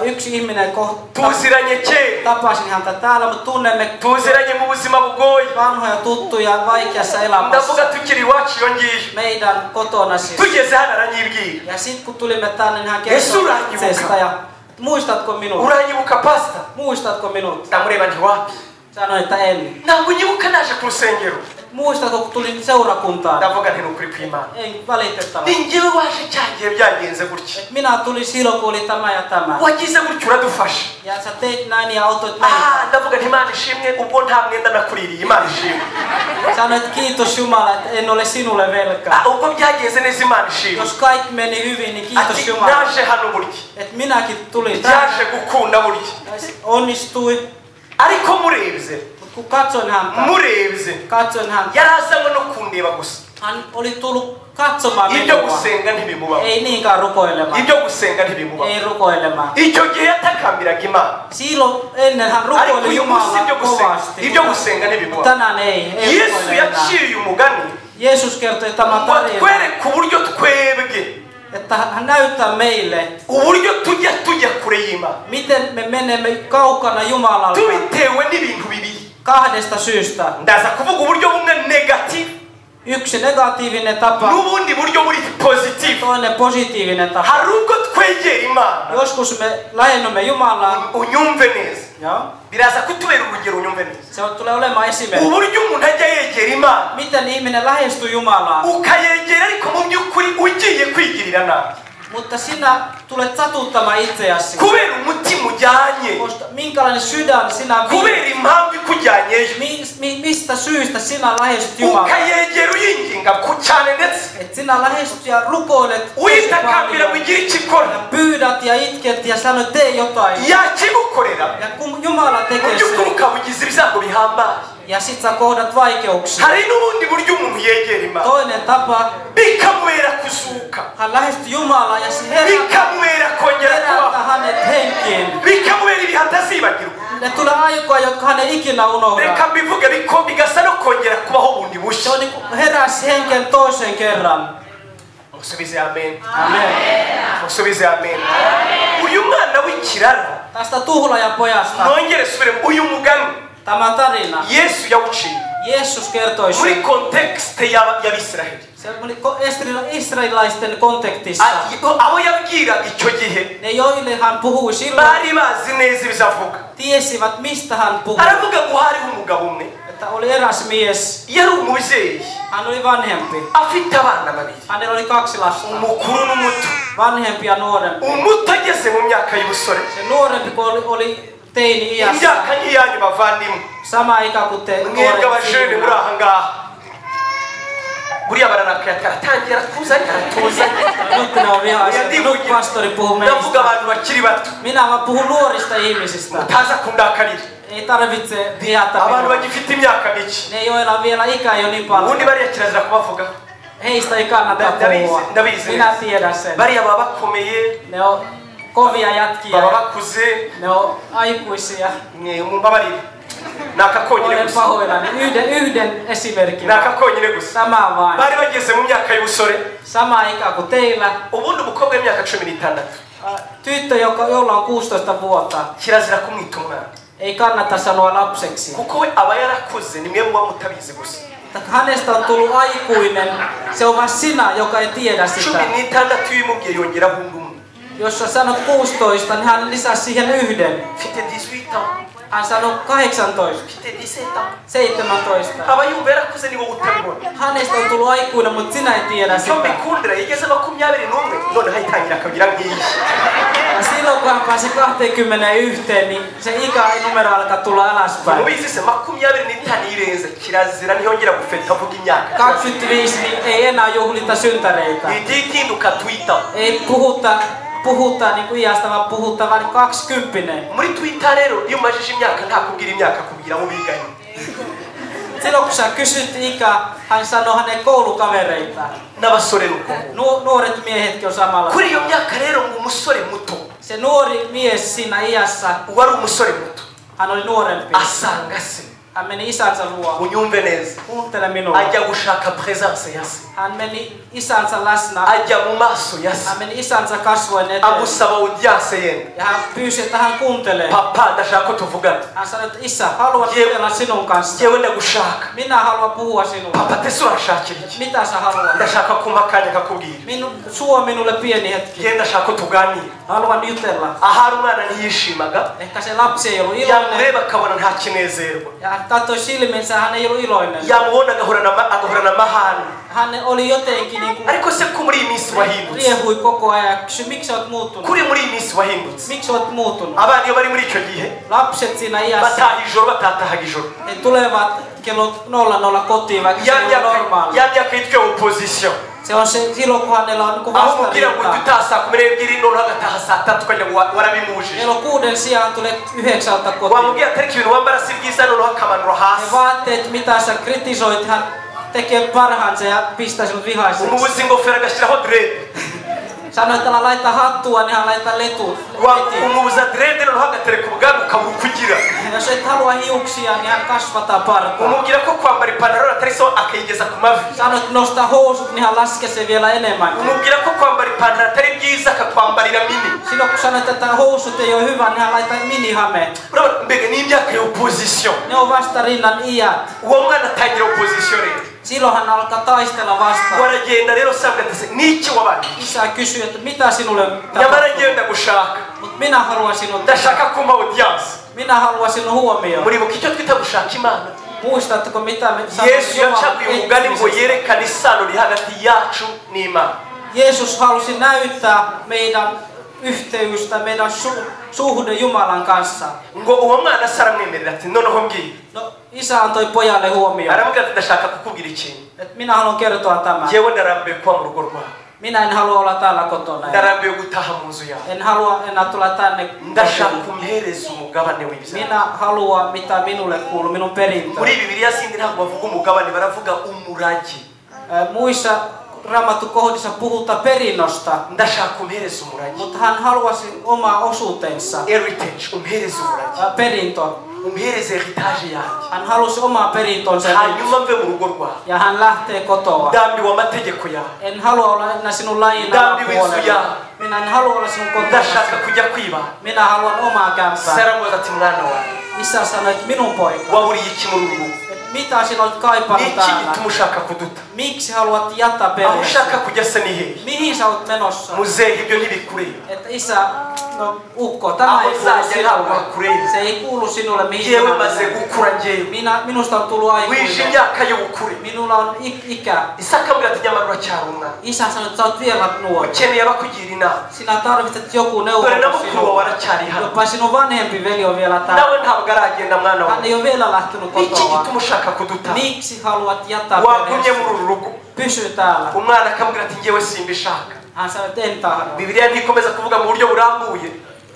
Yksi ihminen Tuziranye kera. tapasin häntä täällä, mutta tunnemme Tuziranye mu buzima bugoye. vanhoja tuttuja vaikeassa elämässä. Ndavuga tukiri iwacu iyo ngiyo. Meidän kotona siis. Tugeze hano aranyibwira. Ja sit kun tulimme tänne, niin hän kertoi itsestä. Ja muistatko minut? Uranyibuka pasta. Muistatko minut? Ndamureba nti wapi. Sanoin, että en. Ntabwo nyibuka naje ku rusengero. Muistatko, kun tulin seurakuntaan? Ndavuga nti nukuri kw'Imana. Ei valitettavasti. Ni njyewe waje cyagiye byagenze gutya. Minä tulin silloin, kun oli tämä ja tämä. Wagize gutya uradufasha. Ja sä teit näin ja autoit meitä. Ndavuga nti Imana ishimwe ubwo nta mwenda nakuririye. Imana ishimwe. Sanoit, että kiitos Jumala, että en ole sinulle velkaa. Ubwo byagenze neza Imana ishimwe. Jos kaikki meni hyvin, niin kiitos Jumala. Naje hano burya. Että minäkin tulin. Yaje gukunda burya. Onnistui. Ariko murebye. Kun katsoin häntä. Katsoin häntä. Yarasanga no kundeba gusa. Hän oli tullut katsomaan Ibyo gusenga ntibimubaho. Ei niinkään rukoilemaan. Ibyo gusenga ntibimubaho. Ei rukoilemaan. Icyo gihe yatakambiraga Imana. Silloin ennen hän rukoili Jumalaa kovasti. Ibyo gusenga ntibimubaho. Tänään ei. Yesu yaciye umugani. Jeesus kertoi tämän tarinan. Twereke uburyo twebwe. Että hän näyttää meille. Uburyo tujya kure y'Imana. Miten me menemme kaukana Jumalalta. Tubitewe n'ibintu bibiri. Kahdesta syystä. Ndaza kuvuga uburyo bumwe negative. Yksi negatiivinen tapa. N'ubundi buryo buri positive. Toinen positiivinen tapa. Hari ubwo twegera Imana. Joskus me lähennymme Jumalaa. Unyumve neza. Joo. Biraza kutubera urugero unyumve neza. Se tulee olemaan esimerkki. Uburyo umuntu ajya yegera Imana. Miten ihminen lähestyy Jumalaa. Ukayegera ariko mu by'ukuri ugiye kwigirira nabi. Mutta sinä tulet satuttamaan itseäsi. Kubera umutima ujyanye. Minkälainen sydän sinä viit. Kubera impamvu ikujyanyeyo. Mistä syystä sinä lähestyt Jumalaa. Ukayegera uyinginga cyane ndetse. Et sinä lähestyt ja rukoilet. Uitakambira ugire icyo ikora. Pyydät ja itket ja sanot tee jotain. Yakigukorera. Ja kun Jumala tekee sen. Ukabugize ibyago bihambaye. Ja sit sä kohdat vaikeuksia. Hari n'ubundi buryo umuntu yegera Imana. Toinen tapa. Bikamubera kuzuka. Hän lähestyy Jumalaa ja se bikamubera kongera kubaho. Hänet henkiin. Bikamubera ibihe atazibagirwa. Ne tulee aikoja, jotka hän ei ikinä unohda. Reka mbivuge bigasa no kongera kubaho bundi bushya. Se on niin kuin heräsi henken toisen kerran. Usubize amen. Amen. Usubize amen. Uyu mwana w'ikirara. Tästä tuhlajapojasta. Nongere subire uyu mugani. Tämä tarina. Yesu yawuciye. Jeesus kertoi muri kontekste y'Abisiraheli. Se oli israelilaisten kontekstissa. Abo yabwiraga icyo gihe. Ne joille hän puhui silloin. Bari bazi neza ibizavuga. Tiesivät mistä hän puhui. Aravuga ngo hari umugabo umwe. Että oli eräs mies. Yari umuvyeyi. Hän oli vanhempi. Afite abana babiri. Hänellä oli 2 lasta. Umukuru n'umuto. Vanhempi ja nuorempi. Umuto ageze mu myaka y'ubusore. Se nuorempi oli teini-iässä. Imyaka nk'iyanyu bavandimwe. Sama ikä kuin te nuoret. Abajene muri aha ngaha. Buriya baranakaya karatangira kuzanya aratuza. Nyt ne on vihaisia. Nyt pastori puhuu meistä. Ndavuga abantu bakiri bato. Minä puhun nuorista ihmisistä. Utaza kundakarira. Ei tarvitse vihata minua. Abantu bagifite imyaka mike. Ne joilla on vielä ikää jo niin paljon. Ubundi bariya kirazira kubavuga. Heistä ei kannata puhua. Minä tiedän sen. Bariya baba bakomeye. Ne on kovia jätkiä. Baba bakuze. Ne on aikuisia. Ne mumbabarira. Olen pahoillani. Yhden esimerkin. Tämä vain. Bari bageze mu myaka y'ubusore. Sama ikä kuin teillä. Ubundi umukobwa w'imyaka 16. Tyttö, jolla on 16 vuotta. Kirazira kumwita umwana. Ei kannata sanoa lapseksi. Kuko we aba yarakuze nimwe muba mutabizi gusa. Hänestä on tullut aikuinen. Se on vain sinä, joka ei tiedä sitä. 16 yimubwiye yongera hundu. Jos sä sanot 16, niin hän lisäsi siihen 1. Fite 18 ans. Hän sanoi 18. Fite 17 ans. 17. Aba yumva yarakuze nibo utabibona. Hänestä on tullut aikuinen, mutta sinä ei tiedä sitä. Kundra igeze 21 none hayitangira kagira ngiyi. Ja silloin kun hän pääsi 21, niin se ikä-numero alkaa tulla alaspäin. Mubizi se 25 irenze kirazira ntiyongera gufeta vuga imyaka. 25 niin ei enää juhlita syntäreitä. Itinduka Twitter. Ei puhuta niin kuin iästä, vaan puhutaan vain 20. Muri Twitter rero iyo umajije imyaka ntakubwira imyaka kubwira mu biganye. Silloin kun sä kysyt ikää, hän sanoo hänen koulukavereita. N'abasore nuko. Nuoret miehetkin on samalla. Kuri iyo myaka rero ngo umusore muto. Se nuori mies siinä iässä. Wari umusore muto. Hän oli nuorempi. Asanga se. Hän meni isänsä luo. Unyumve neza. Kuuntele minua. Ajya gushaka presence ya se. Hän meni isänsä läsnä. Ajya mu maso ya se. Hän meni isänsä kasvojen eteen. Agusaba audience yen. Ja hän pyysi, että hän kuuntelee. Papa ndashaka ko tuvugana. Hän sanoi, että isä, haluan jutella sinun kanssa. Jewe ndagushaka. Minä haluan puhua sinulle. Papa teso urashakira iki? Mitä sä haluat? Ndashaka kumakanya kakubwira. Suo minulle pieni hetki. Ye ndashaka tuganira. Haluan jutella. Ahari umwana ntiyishimaga. Ehkä se lapsi ei ollut iloinen. Yamureba akabona nta kinezerwa. Ja hän katsoi silminsä, hän ei ollut iloinen. Yamubona agahorana mahane. Hän oli jotenkin niin kuin ariko se ko muri iyi minsi wahindutse. Riehui koko ajan. Kysyi, miksi olet muuttunut? Kuri muri iyi minsi wahindutse. Miksi olet muuttunut? Abana iyo bari muri icyo gihe. Lapset siinä iässä. Bataha ijoro batatahaga ijoro. He tulevat kello 00 kotiin, vaikka se on normaali. Ya myaka yitwa opposition. Se on se silloin, kun hänellä on niin aho mubwira ngo tutaha 12 none agataha 3 ukajya warabimujije. Kello 6 sijaan tulee 9 kotiin. Wamubwira atari ibintu wambara si byiza none akamanura hasi. Ne vaatteet, mitä sä kritisoit, hän tekee parhaansa ja pistää sinut vihaiseksi. Umubuzi ingofero agashyiraho dread. Sanoi, että hän laittaa hattua, niin hän laittaa letut. Umubuza dread none agatereka ubwanwa ukabura kugira. Jos et halua hiuksia, niin hän kasvattaa partaa. Umubwira ko kwambara ipantaro atari so akayigeza ku mavi. Sanoi, että nostaa housut, niin hän laskee sen vielä enemmän. Umubwira ko kwambara ipantaro atari byiza akakwambarira mini. Silloin kun sanoit, että housut ei ole hyvä, niin hän laittaa minihameet. Mbega ni imyaka ya opposition. Ne on vasta rinnan iät. Uwo mwana atangira opposition rero. Silloin hän alkaa taistella vastaan. Waragenda rero sabwa ati niki wabandi. Isä kysyy, että mitä sinulle nyamara ngenda gushaka. Mutta minä haluan sinut. Ndashaka kumpa audience. Minä haluan sinun huomioon. Muribuka icyo twita gushaka Imana. Muistatteko mitä me Yesu yacaguye umugani ngo yerekane isano riri hagati yacu n'Imana. Jeesus halusi näyttää meidän yhteystä, meidän suhde Jumalan kanssa. Ngo uwo mwana saramwemerera ati noneho ngiye. No, isä antoi pojalle huomioon. Aramubwira ati ndashaka kukubwira ikintu. Minä haluan kertoa tämän. Jewe ndarambiwe kuba mu rugo rwawe. Minä en halua olla täällä kotona. Ndarambiwe gutaha mu nzu yawe. En halua enää tulla tänne. Ndashaka umhereza umugabane w'ibyawe. Minä haluan mitä minulle kuuluu, minun perintöni. Muri Bibiliya sindi ntabwo bavuga umugabane, baravuga umurage. Muissa Raamatun kohdissa puhutaan perinnöstä. Ndashaka umhereza umurage. Mutta hän haluaisi omaa osuutensa. Heritage, umhereza umurage. Perintö. Umhereza heritage yanjye. Hän halusi omaa perintönsä. Hanyuma mve mu rugo rwawe. Ja hän lähtee kotoa. Ndambiwe amategeko yawe. En halua olla enää sinun lajin alapuolella. Minä en halua olla sinun kotona. Ndashaka kujya kwiba. Minä haluan omaa kämppää. Saramubaza ati mwana wawe. Isä sanoi, että minun poika. Waburiye iki mu rugo? mitä sinä olet kaipannut täällä? Tumushaka kuduta. Miksi haluat jättää perheesi? Ushaka kujya se ni he? Mihin sä olet menossa? Muzehe ibyo ntibikuri. Että isä, no ukko, tämä ei kuulu sinulle. Se ei kuulu sinulle mihin. Jewe maze gukura njewe. Minusta on tullut aikuinen. Wishe imyaka y'ubukure. Minulla on ikä. Isaka ambwira ati nyamara uracyari umwana. Isä sanoi, että sä oot vielä nuori. Ukeneye abakugira inama. Sinä tarvitset joku neuvoa sinulle. Jopa sinun vanhempi veli on vielä täällä. Nawe ntabwo aragenda mwana wawe. Hän ei ole vielä lähtenyt kotoa. Iki gituma ushaka kuduta? Miksi haluat jättää wagumye muri uru rugo? Pysy täällä. Umwana akambwira ati ngewe simbishaka. Hän sanoi, että en tahdo. Biblia ntikomeza kuvuga mu buryo burambuye.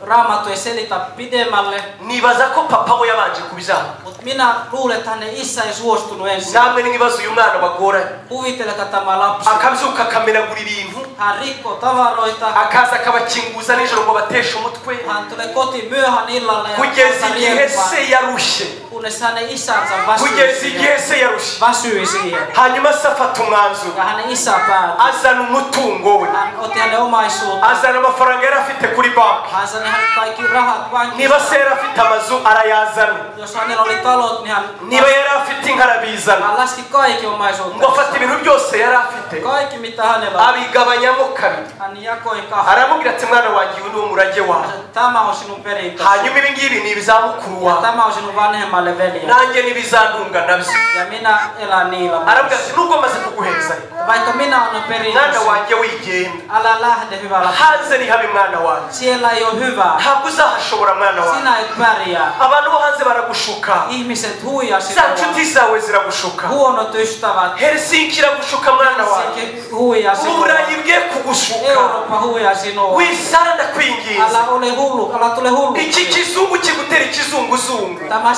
Raamattu ei selitä pidemmälle. Nibaza ko papa we yabanje kubyara. Mutta minä luulen, että hänen isä ei suostunut ensin. Namwe nibaza uyu mwana bagoranye. Kuvitelkaa tämä lapsi. Akabyuka akamenagura ibintu. Hän rikkoo tavaroita. Akaza akabakinguza nijoro ngo bateshe umutwe. Hän tulee kotiin myöhään illalla ja kugeza igihe se yarushe. Kunnes hänen isänsä väsyi kugeza igihe se yarushe. Väsyi siihen. Hanyuma se afata umwanzuro. Ja hänen isä päätti. Azana umutungo we. Hän otti hänen omaisuutta. Azana amafaranga yari afite kuri banki. Hän sanoi kaikki rahat pankista. Niba se yari afite amazu arayazana. Jos hänellä oli talot, niin hän... Niba yari afite inka arabizana. Hän laski kaikki omaisuutta. Ngo afata ibintu byose yari afite. Kaikki mitä hänellä oli. Abigabanyamo kabiri. Hän jakoi kahteen. Aramubwira ati mwana wanjye uyu ni umurage wawe. Tämä on sinun perintösi. Hanyuma ibi ngibi ni ibizamukuru wawe. Tämä on sinun vanhemmalle veljelle. Nanjye nibizandunga nabyo. Ja minä elän niillä. Aramubwira ati nubwo maze kuguhereza. Vaikka minä annan perintösi. Mwana wanjye wigenda. Älä lähde hyvällä. Hanze ni habi mwana wanjye. Siellä ei ole hyvää. Ntabwo uzahashobora mwana wanjye. Sinä et pärjää. Abantu bo hanze baragushuka. Ihmiset huijaa sinua. Za nshuti zawe ziragushuka. Huonot ystävät. Helsinki iragushuka mwana wanjye. Helsinki huijaa sinua. Uburayi bwe kugushuka. Eurooppa huijaa sinua. Wisara ndakwinginze. Älä ole hullu, älä tule hullu. Iki kizungu kigutera ikizunguzungu. Tämä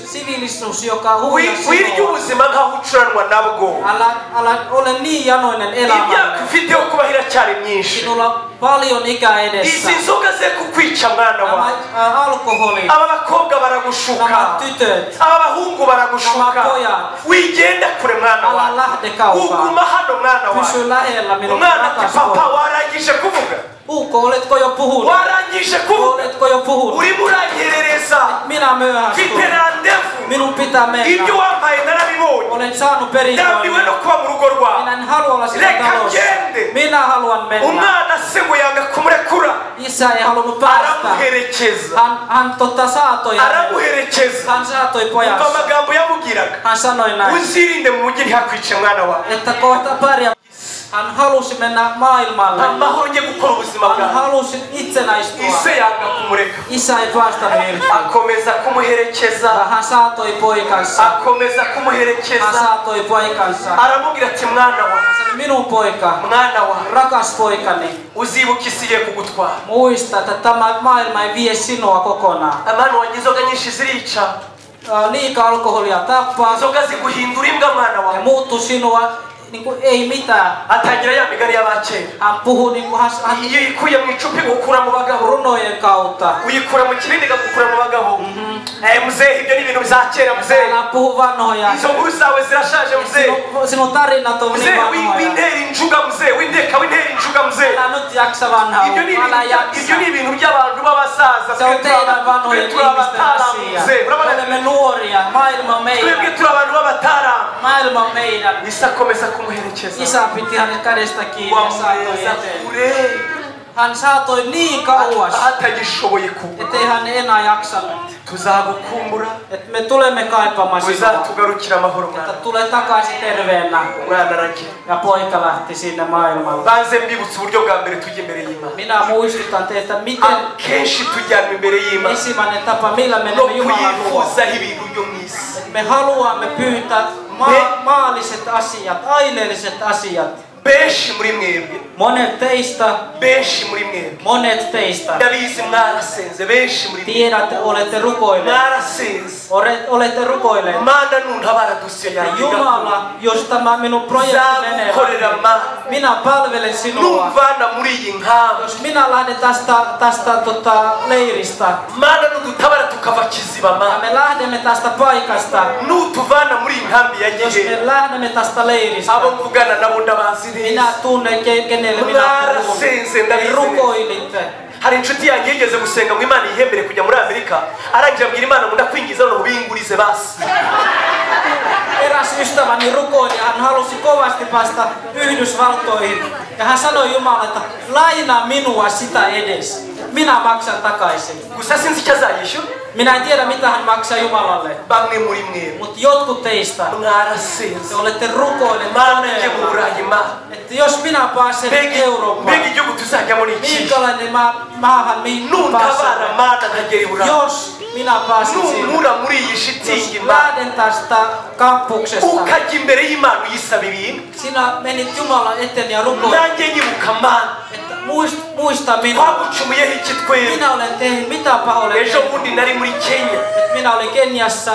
siviilisuus, joka huijaa sinua. Wirya ubuzima nkaho ucuranwa nabwo. Älä ole niin janoinen elämälle. Imyaka ufite yo kubaho iracyari myinshi. Sinulla on paljon ikää edessä. Izi nzoga ze kukwica mwana wawe. Alkoholi. Aba bakobwa baragushuka. Nämä tytöt. Aba bahungu baragushuka. Nämä pojat. Wigenda kure mwana wawe. Älä lähde kaukaa. Uguma hano mwana wawe. Pysy lähellä minun rakas poika. Papa warangije kuvuga. Ukko, oletko jo puhunut? Warangije kuvuga. Oletko jo puhunut? Uri muranyerereza. Minä myöhästyn. Mfite randevu. Minun pitää mennä. Ibyo wampaye narabibonye. Olen saanut perintöön. Ndambiwe no kuba mu rugo rwawe. Minä en halua olla siinä talossa. Minä haluan mennä. Umwana se ngo yanga kumurekura. Isä ei halunnut päästä. Aramuherekeza. Hän saatoi. Aramuherekeza. Hän saatoi pojansa. Umva amagambo yamubwiraga. Hän sanoi näin. Uzirinde mu mujyi ntihakwice mwana wawe. Että kohta pärjää. Hän halusi mennä maailmalle. Hän halusi itsenäistyä. Isä ei päästänyt irti. Hän saatoi poikansa. Hän saatoi poikansa. Minun poika. Rakas poikani. Muista, että tämä maailma ei vie sinua kokonaan. Liika alkoholia tappaa. Ja muuttuu sinua. Niinku ei mitään. Atangira ya migani y'abakera. Hän puhuu niinku hän yikuye mu icupa igukura mu bagabo. Runojen kautta. Uyikura mu kibindi igukura mu bagabo. Muzehe ibyo ni ibintu bya kera muzehe. Hän puhuu vanhoja. Izo nkuru zawe zirashaje muzehe. Sinun tarinat on niin vanhoja. Wintera injuga muzehe. Wintera injuga muzehe. Älä nyt jaksa vanhaa. Älä jaksa. Ibyo ni ibintu by'abantu b'abasaza. Se on teidän vanhojen ihmisten asia. Olemme nuoria. Maailma on meidän. Twebwe turi abantu b'abatara. Maailma on meidän. Isakomeza kumuherekeza. Isä piti hänet kädestä kiinni ja saatoi eteen. Hän saatoi niin kauas, ettei hän enää jaksanut. Että me tulemme kaipaamaan sinua. Että tulee takaisin terveenä. Ja poika lähti sinne maailmalle. Minä muistutan teitä, miten ensimmäinen tapa, millä menemme Jumalan luo. Me haluamme pyytää maalliset asiat, aineelliset asiat. Monet teistä tiedätte, olette rukoilleet. Jumala, jos tämä minun projekti menee, minä palvelen sinua. Jos minä lähden tästä leiristä, ja me lähdemme tästä paikasta, jos me lähdemme tästä leiristä, minä tunnen kenelle minä puhun. Rukoilitte. Hari inshuti yanjye yigeze gusenga ngo Imana ihembere kujya muri Amerika arangira abwira Imana ngo ndakwingiza no bingurize basi eräs ystäväni rukoili ja hän halusi kovasti päästä Yhdysvaltoihin. Ja hän sanoi Jumalalle, että lainaa minua sitä edes. Minä maksan takaisin. Minä en tiedä mitä hän maksaa Jumalalle. Mutta jotkut teistä te olette rukoilleet todella, että jos minä pääsen Eurooppaan, minkälainen maahan mihin pääsen. Jos minä pääsen sinne, jos lähden tästä kampuksesta, sinä menit Jumalan eteen ja rukoilit, että muista minua. Minä olen tehnyt mitä pahoin. Minä olin Keniassa.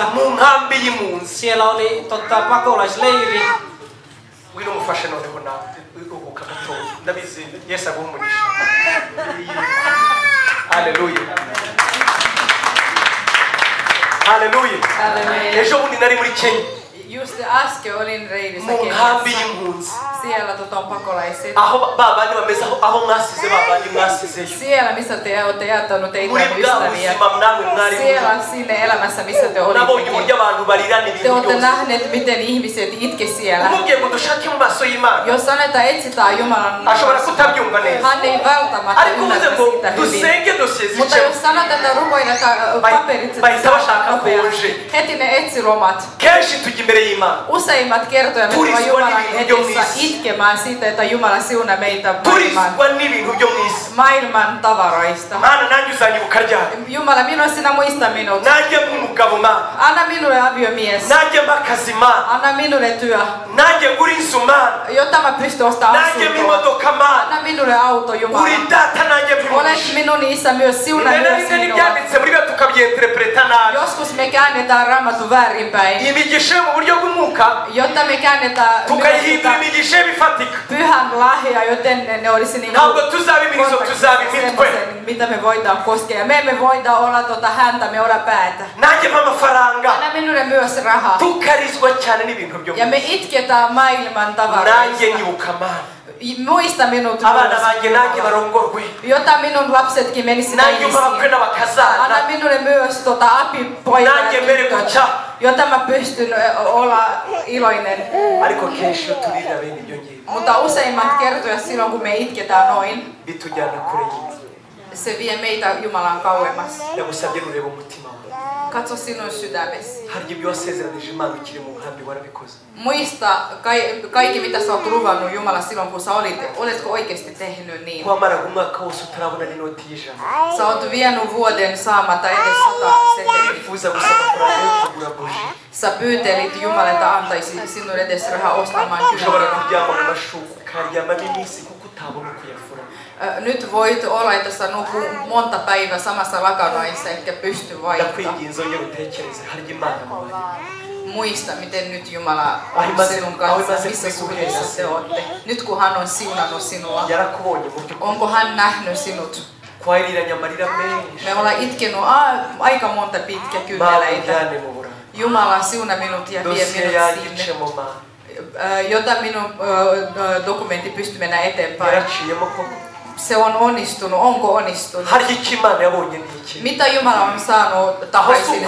Siellä oli pakolaisleiri. Halleluja. Halleluja. Ejo bundi nari muri Kenya. Just äsken olin reirissä Keniassa. Siellä on pakolaiset. Siellä missä te olette jättänyt teitä ystäviä. Siellä sinne elämässä missä te olitte. Te olette nähneet miten ihmiset itke siellä. Jos sanotaan etsitään Jumalan hän ei välttämättä ymmärrä sitä hyvin. Mutta jos sanotaan että rukoiletaan paperit nopeasti, heti ne etsilomat. Useimmat kertoja me tullaan Jumalan edessä itkemään siitä, että Jumala siunaa meitä maailman tavaroista. Jumala, minua sinä muista minut. Anna minulle aviomies. Anna minulle työ. Jotta mä pystyn ostamaan asuntoa. Anna minulle auto, Jumala. Olet minun isä myös, siunaa myös minua. Joskus me käännetään Raamatun väärinpäin. Jotta me käännetään pyhän lahja, joten ne olisi niin mitä me voidaan koskea. Me emme voida olla häntä, me olla päätä. Anna minulle myös rahaa. Ja me itketään maailman tavaroista. Muista minut, jotta minun lapsetkin menisivät naimisiin. Anna minulle myös apipoika ja tyttö, jotta mä pystyn olla iloinen. Mutta useimmat kertoja silloin kun me itketään noin, se vie meitä Jumalan kauemmas. Katso sinun sydämesi. Muista kaikki mitä sä oot luvannut Jumala silloin kun sä olit. Oletko oikeasti tehnyt niin? Sä oot vienyt vuoden saamatta edes 100 seteliä. Sä pyytelit Jumala, että antaisi sinun edes rahaa ostamaan nyt voit olla, että sä nukut monta päivää samassa lakanoissa, etkä pysty vaihtamaan. Muista, miten nyt Jumala on sinun kanssa, missä suhteessa te olette. Nyt kun hän on siunannut sinua, onko hän nähnyt sinut? Me ollaan itkenut aika monta pitkä kymmeleitä. Jumala siuna minut ja vie minut sinne. Jotta minun dokumentti pystyy mennä eteenpäin. Se on onnistunut. Onko onnistunut? Mitä Jumala on saanut takaisin?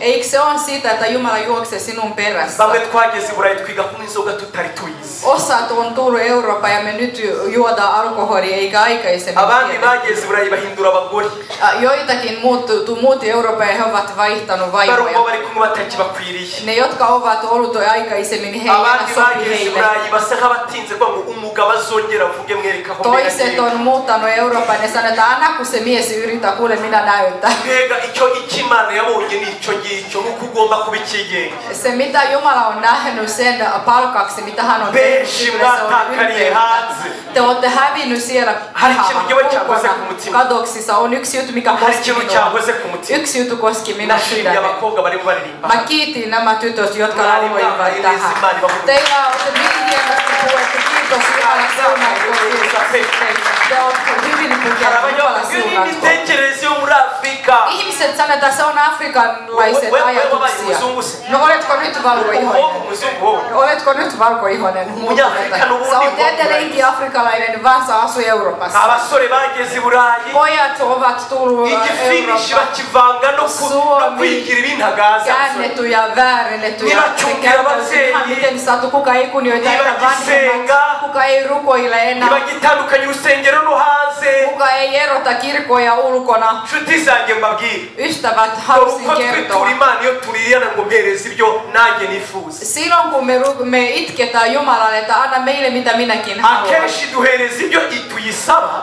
Eikö se on siitä, että Jumala juoksee sinun perässä? Osat on tullut Eurooppaan ja me nyt juodaan alkoholia eikä aikaisemmin. Joitakin muutti Eurooppaan ja he ovat vaihtanut vaimoja. Ne, jotka ovat ollut aikaisemmin, he eivät sopi heille. Toiset on muuttanut Eurooppaan ja sanotaan, anna kun se mies yrittää, kuule minä näytän. Se mitä Jumala on nähnyt sen palkaksi, mitä hän on tehnyt, se on ylpeyttä. Te olette hävinnyt siellä pihalla, kadoksissa. On yksi juttu, mikä koski minua. Yksi juttu koski minua sydämen. Mä kiitin nämä tytöt, jotka lauloivat tähän. Teillä olette niin hienosti puhuttu. Kiitos Jumala siunatkoon. Te olette hyvin pukeneet Jumala siunatkoon. Ihmiset sanotaan, se on afrikanlaiset ajatuksia. No oletko nyt valkoihoinen? Oletko nyt valkoihoinen? Sä oot edelleenkin afrikalainen, vaan sä asuu Euroopassa. Pojat ovat tullut Euroopaan. Suomi käännetty ja väärennetty ja se käytössä ihan miten saatu. Kuka ei kunnioita vanhemmat, kuka ei rukoile enää. Kuka ei erota kirkkoja ulkona. Ystävät, halusin kertoa. Silloin kun me itketään Jumalalle, että anna meille mitä minäkin haluan.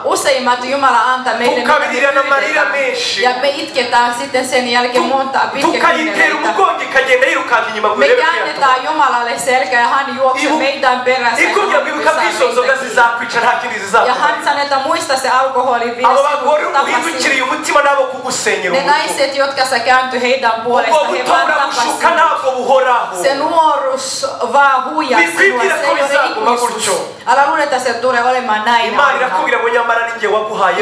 Useimmat Jumala antaa meille mitä me pyydetään. Ja me itketään sitten sen jälkeen monta pitkäkyyneleitä. Me käännetään Jumalalle selkä ja hän juoksee meidän perässä. Ja hän sanoo, että muista se alkoholi vielä ne naiset, jotka sä kääntyi heidän puolesta, he vaan tapasivat. Se nuoruus vaan huijaa sinua, se ei ole ikuisuus. Älä luule, että se tulee olemaan näin.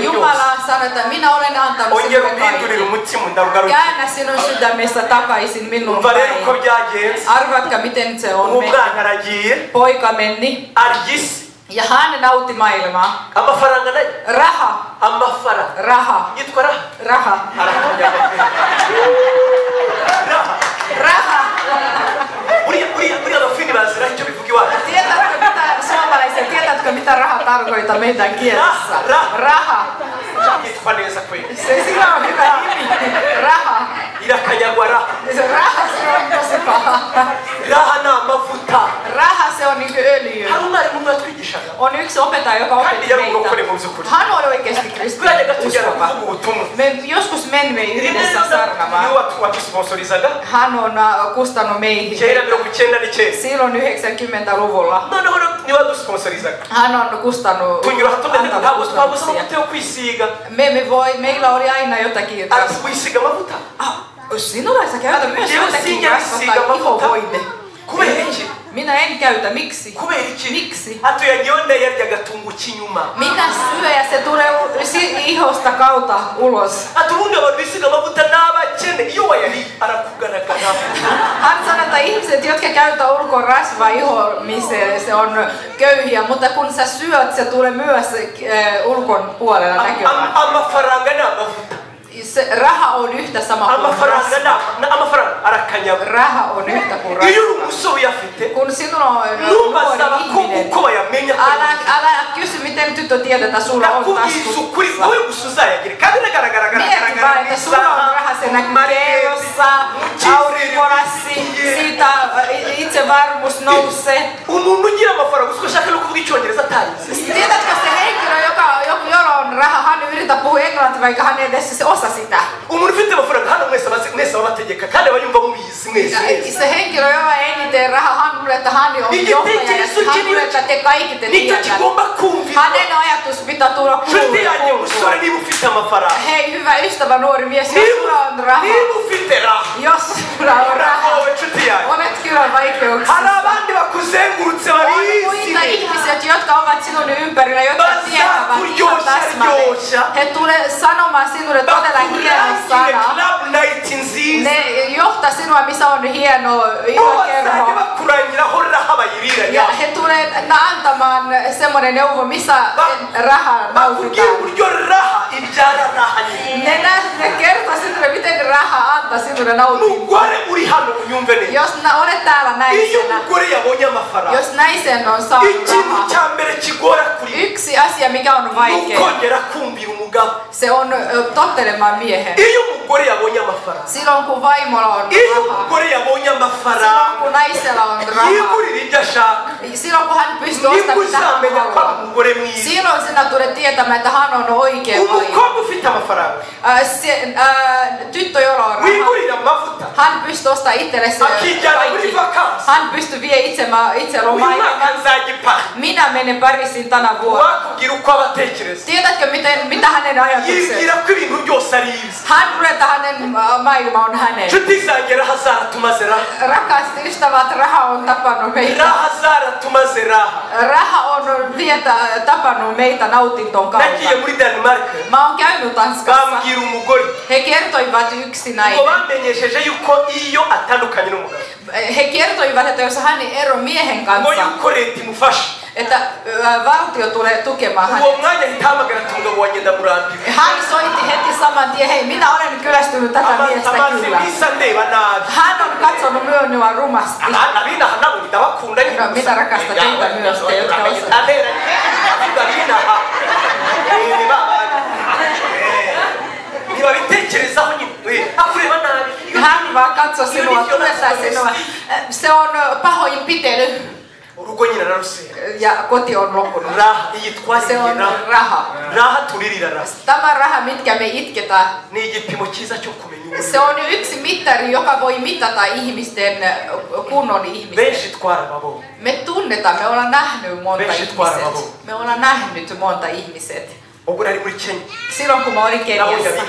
Jumala sanoo, että minä olen antanut sinulle kaikki. Käännä sinun sydämestä takaisin minun päin. Arvatkaa, miten se on mennyt. Poika meni. Ja hän nautti maailmaa. Raha. Raha. Raha. Raha. Tiedätkö mitä raha tarkoittaa meidän kielessä? Raha. Se sillä on hyvä nimi. Raha. Raha se on tosi paha. Raha se on niinku öljy. On yksi opettaja, joka opetti meitä. Hän on oikeasti kristillinen uskova. Me joskus menimme yhdessä saarnaamaan. Hän on kustannut meihin. Silloin 90-luvulla. Hän on kustannut kustannuksia. Meillä oli aina jotakin rasvaa. Sinulla sä käytä myös jotakin rasvaa tai ihovoide. Minä en käytä. Miksi? Miksi? Minä syö ja se tulee ihosta kautta ulos. Hän sanoo, että ihmiset, jotka käyttää ulkoa rasvaa ihomiseen, se on köyhiä, mutta kun sä syöt, se tulee myös ulkon puolella näkymään. Se raha on yhtä sama kuin rasva. Raha on yhtä kuin rasva. Kun sinulla on nuori ihminen, älä kysy miten tyttö tiedät, että sulla on taskussa. Mieti vaan, että sulla on raha, se näkyy kellossa, aurinkorassi, siitä itsevarmuus nousee. Tiedätkö se henkilö, jolla on raha, hän yrittää puhua englantia, vaikka hän edes osaa sitä. Se henkilö, jolla ei eniten rahaa, hän luulee, että hän on johtaja ja hän luulee, että te kaikki te tiedät. Hänen ajatus pitää tulla kuuluun. Hei, hyvä ystävä nuori mies, jos sulla on rahaa. Jos sulla on rahaa, olet kyllä vaikeuksissa. On muita ihmisiä, jotka ovat sinun ympärillä, jotka tietävät ihan täsmälleen. He tulee sanomaan sinulle todella hieno sana. Ne johtaa sinua, missä on hieno ilokerho. Ja he tulee antamaan semmoinen neuvo, missä rahaa nautitaan. Ne kertoo sinulle, miten rahaa antaa sinulle nauttia. Jos olet täällä naisena, jos naisen on saanut rahaa, yksi asia mikä on vaikea, se on tottelemaan miehen. Silloin kun vaimolla on rahaa, silloin kun naisella on rahaa, silloin kun hän pystyy ostamaan mitä hän haluaa, silloin sinä tulet tietämään, että hän on oikea vaimo. Tyttö, jolla on rahaa, hän pystyy ostamaan itsellesi kaikki. Hän pystyy vie itse lomailemaan. Minä menen Pariisiin tänä vuonna. vuonna. Wakubwira uko abatekereza. Tiedätkö mitä hänen ajatuksensa? Yibwira ko ibintu byose ari ibye. Hän luulee, hänen maailma on hänen. Nshuti zanjye raha zaratumaze raha. Rakas ystävät, raha on tapannut meitä. Raha zaratumaze raha. Raha on tapannut meitä nautinton kautta. Nagiye muri Denmark. Mä oon käynyt Tanskassa. Bambwira umugore. He kertoivat yksinäinen. Ngo bamenyesheje yuko iyo atandukanye n'umugabo. He kertoivat, että jos hän ero miehen kanssa, Ngo yuko leta imufasha. että valtio tulee tukemaan Uwo hänet. mwanya hitamagara ati umugabo wanjye ndamurambiwe. Hän soitti heti saman tien, hei minä olen kyllästynyt tätä miestä kyllä. Bisa ndeba nabi. Hän on katsonut minua rumasti. Abina hanabu ndabakunda nyine. No, mitä rakasta teitä myös te, jotka osaatte. Hän vaan katsoo sinua, tunnettaa sinua. Se on pahoinpitely. Ja koti on loppunut. Se on raha. Tämä raha, mitkä me itketään, se on yksi mittari, joka voi mitata ihmisten kunnon ihmisten. Me tunnetaan, me ollaan nähnyt monta ihmiset. Me ollaan nähnyt monta ihmiset. Silloin kun mä olin Keniassa,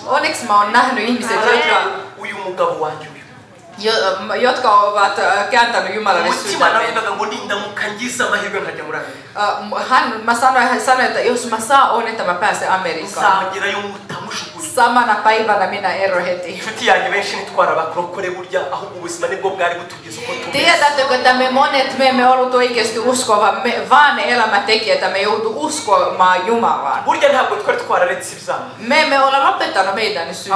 onneksi mä oon nähnyt ihmiset, jotka ovat kääntänyt Jumalalle sydämen. Hän sanoi, että jos mä saan on, että mä pääsen Amerikkaan. Samana päivänä minä ero heti. Tiedättekö, että me monet me emme ollut oikeasti uskova, vaan elämä teki, että me joutu uskomaan Jumalaan. Me emme ole lopettanut meidän syyt.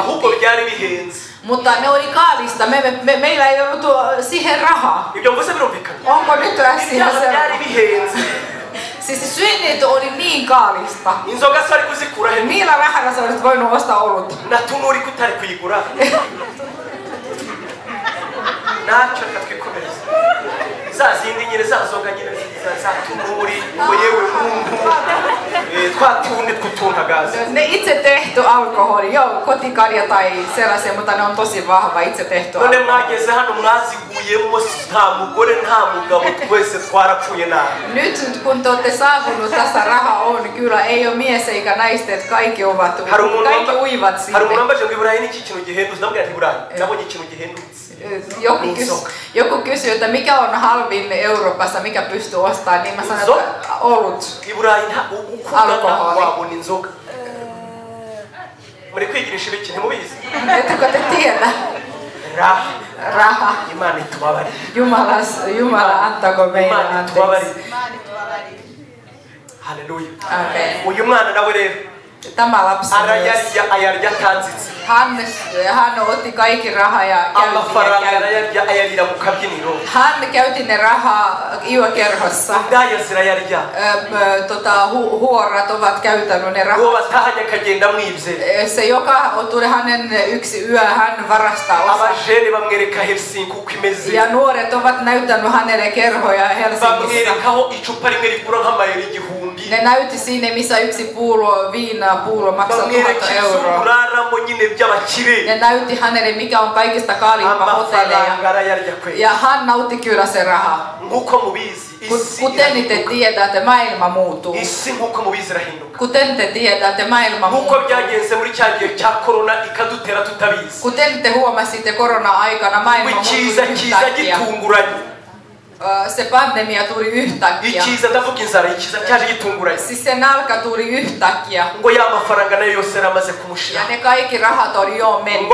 Mutta ne oli kaalista, meillä ei ollut siihen rahaa. Onko nyt asia selvä? Siis synnit oli niin kaalista. Millä rahalla sä olisit voinut ostaa olutta? Ne itse tehty alkoholi, joo, kotikarja tai sellaisia, mutta ne on tosi vahva itse tehty alkoholi. Nyt kun te olette saapunut, tässä raha on, kyllä ei ole mies eikä naista, että kaikki uivat sinne. Joku kysyy, että mikä on halvin Euroopassa, mikä pystyy ostamaan, niin mä sanon, että olut, alkoholi. Ettekö te tiedä? Raha. Jumala antako meille anteeksi. Halleluja. Tämä lapsi hän otti kaikki rahaa ja hän käytti ne rahaa yökerhossa. Huorat ovat käyttänyt ne rahat. Se joka tuli hänen yksi yö, hän varastaa osa. Ja nuoret ovat näyttänyt hänelle kerhoja Helsingissä. Ne näytti sinne, missä yksi puulo viinaa puulo maksaa 1000 euroa. Ne näytti hänelle, mikä on kaikista kalliimpaa hotelleja. Ja hän nautti kyllä se raha. Kuten te tiedätte, maailma muuttuu. Kuten te tiedätte, maailma muuttuu. Kuten te huomasitte korona-aikana, maailma muuttui yhtäkkiä. Se pandemia tuli yhtäkkiä. Siis se nälkä tuli yhtäkkiä. Ja ne kaikki rahat oli jo mennyt.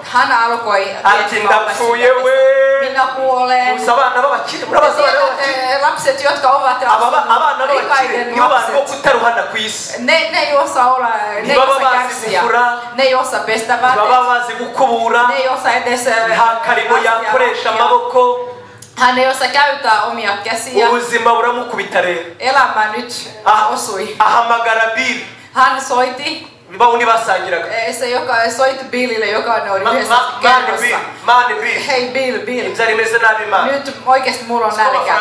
Hän alkoi minä kuolen. Lapset, jotka ovat rikaiden lapset. Ne ei osaa olla, ne ei osaa kärsiä. Ne ei osaa pestä vaatteet. Ne ei osaa edes hän ei osaa käyttää omia käsiä. Elämä nyt osui. Hän soitti. Se joka soitti Billille, joka oli yhdessä kerrossa. Hei Bill. Nyt oikeesti mulla on nälkä.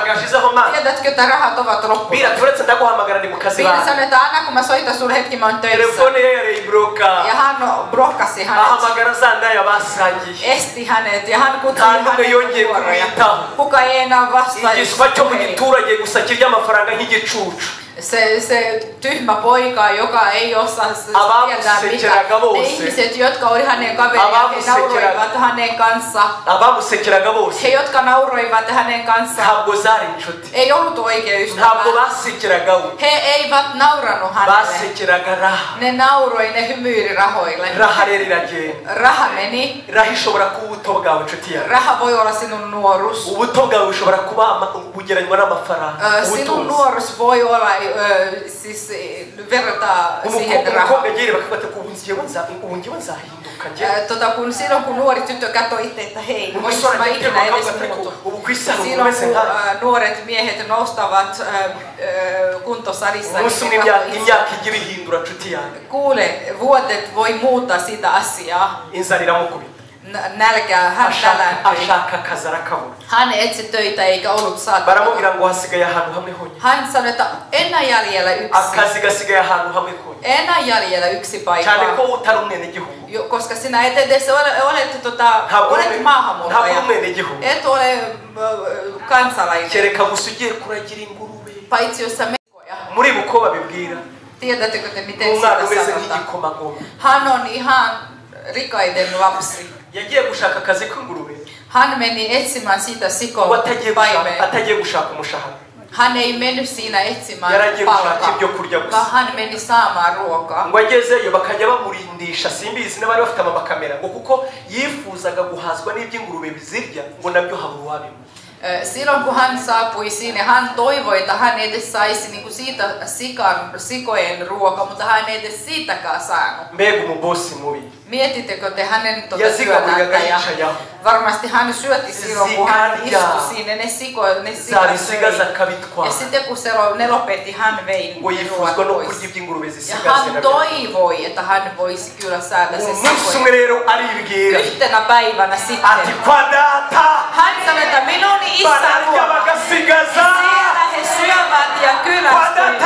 Tiedätkö, että rahat ovat loppuneet. kazi Bill sanoi, että aina kun mä soitan sulle hetki, mä oon töissä. Telefoni ei brokaa. Ja hän brokkasi hänet. Ahamagara sana ja vastaji. Esti hänet ja hän kutsui hänet vuoroja. Kuka ei enää vastaa. Igiswa cyo mu giturage gusakirya amafaranga nk'igicucu. Se tyhmä poika, joka ei osaa tietää mitään. Ne ihmiset, jotka oli hänen kaverinsa, he nauroivat hänen kanssa. He, jotka nauroivat hänen kanssaan, ei ollut oikea ystävä. He eivät nauranut hänelle. Ne nauroi, ne hymyili rahoille. Raha meni. Raha voi olla sinun nuoruus. Sinun nuoruus voi olla siis verrataan siihen rahaan. Kun silloin kun nuori tyttö katsoi itse, että hei, voinko mä ikinä edes muutu. Silloin kun nuoret miehet noustavat kuntosalissa, kuule, vuodet voi muuttaa sitä asiaa. Nälkää, hän nälääntyi. Hän etsi töitä eikä ollut saatavilla. Hän sanoi, että enää jäljellä yksi paikka. Koska sinä et edes olet maahanmuuttaja. Et ole kansalainen. Paitsi jos sä mekoja. Tiedättekö te miten sitä sanotaan? Hän on ihan rikaiden lapsi. Hän meni etsimään siitä sikopaimea. Hän ei mennyt siinä etsimään palkkaa, vaan hän meni saamaan ruokaa. Silloin kun hän saapui sinne, hän toivoi, että hän edes saisi niinku siitä sikojen ruokaa, mutta hän ei edes siitäkään saanut. Mietittekö te hänen syödäntä? Varmasti hän syötti silloin, kun hän istui siinä, ne sikat söi. Ja sitten kun ne lopetti, hän vei ruoat pois. Ja hän toivoi, että hän voisi kyllä saada se sikoja. Yhtenä päivänä sitten. Hän sanoi, että minun isä ruoka. Siellä he syövät ja kylästyvät.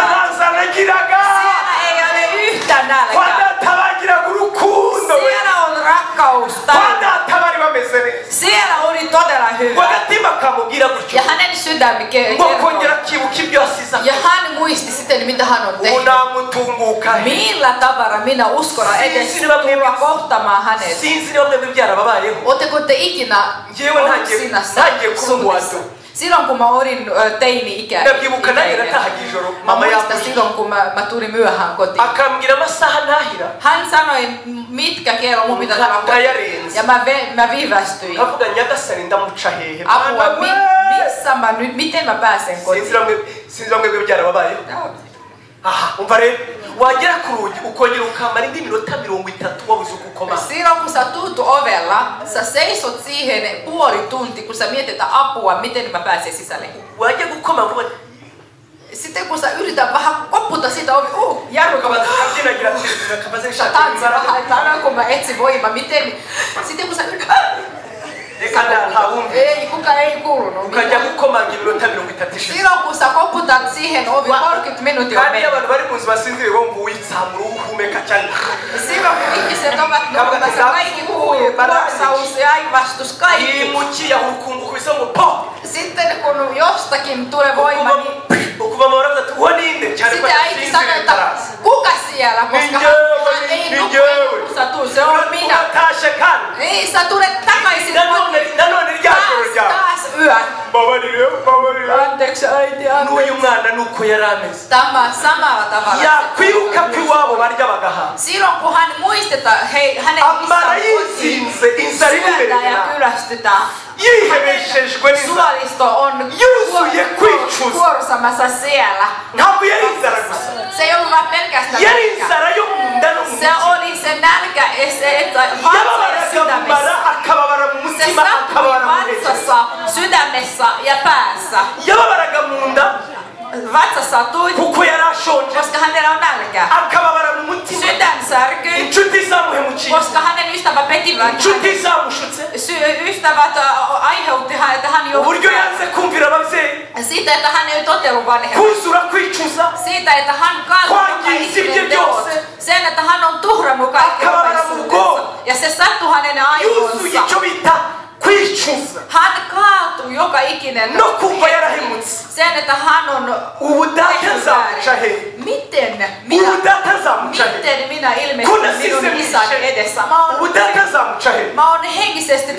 Siellä ei ole yhtä nälkää. Siellä on rakkaus. Siellä oli todella hyvä. Ja hänen sydämi kertoi. Ja hän muisti sitten, mitä hän on tehnyt. Millä tavalla minä uskon edes tulla kohtamaan hänet. Oletteko te ikinä ollut siinä suhteessa? Silloin kun mä olin teini-ikäinen, mä muistan silloin kun mä tulin myöhään kotiin. Hän sanoi, mitkä kello mun pitää tulla kotiin. Ja mä viivästyin. Apua, missä mä nyt, miten mä pääsen kotiin? Silloin kun sä tuut ovella, sä seisot siihen puoli tunti, kun sä mietit apua, miten mä pääsen sisälle. Sitten kun sä yrität vähän kopputa sitä ovi, jarrukavat. Tanssi vähän, kun mä etsin voimaa, miten. Sitten kun sä yrität. Ei, kukaan ei kuulunut. Silloin kun sä koputat siihen ovi 30 minuuttia on mennyt. Silloin kun ihmiset ovat nukkumassa, kaikki kuuluu, kuorsaus ja aivastus, kaikki. Sitten kun jostakin tulee voima, niin sitten äiti sanoo, että kuka siellä, koska hän ei nukkuu, se on minä. Ei, sä tulet takaisin kotiin. Taas yön. Anteeksi äiti, anteeksi. Tämä samalla tavalla. Silloin kun hän muistetaan, hänen kotiin syödään ja kylästytään. Suolisto on kuorsamassa siellä. Se ei ollut vain pelkästään nälkä. Se oli se nälkä, että vatsassa sydämessä. Se sattui vatsassa, sydämessä ja päässä. Vatsa sattui, koska hänellä on nälkä. Sydän särkyy, koska hänen ystävä petivät. ystävät aiheutti, että hän joutui siitä, että hän ei totellut vanhemmat. Siitä, että hän kaatui ikinen teos. Sen, että hän on tuhrannut kaikki omaisuutensa. Ja se sattui hänen aivonsa. Hän kaatui joka ikinen sen, että hän on miten minä ilmestyn minun isän edessä. Mä oon henkisesti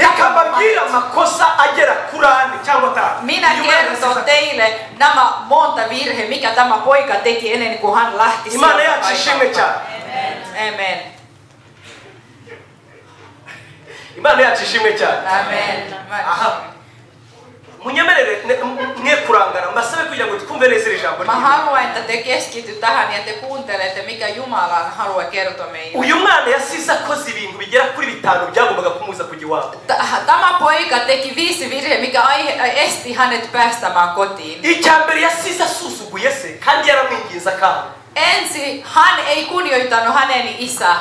minä kerton teille nämä monta virhe, mikä tämä poika teki ennen kuin hän lähti sieltä. Amen. Imana yacu ishimwe cyane. Amen. Munyemerere mwe kurangana mbasabe kugira ngo twumve neza ijambo ry'Imana. Mä haluan, että te keskitytte tähän ja te kuuntelette mikä Jumala haluaa kertoa meille. Uyu mwana yasize akoze ibintu bigera kuri 5 byagombaga kumuza kujiwabo. Tämä poika teki 5 virhe mikä esti hänet päästämään kotiin. Icyambere yasize asusuguye se kandi yaramwinginza kandi. Ensi hän ei kunnioittanut hänen isää.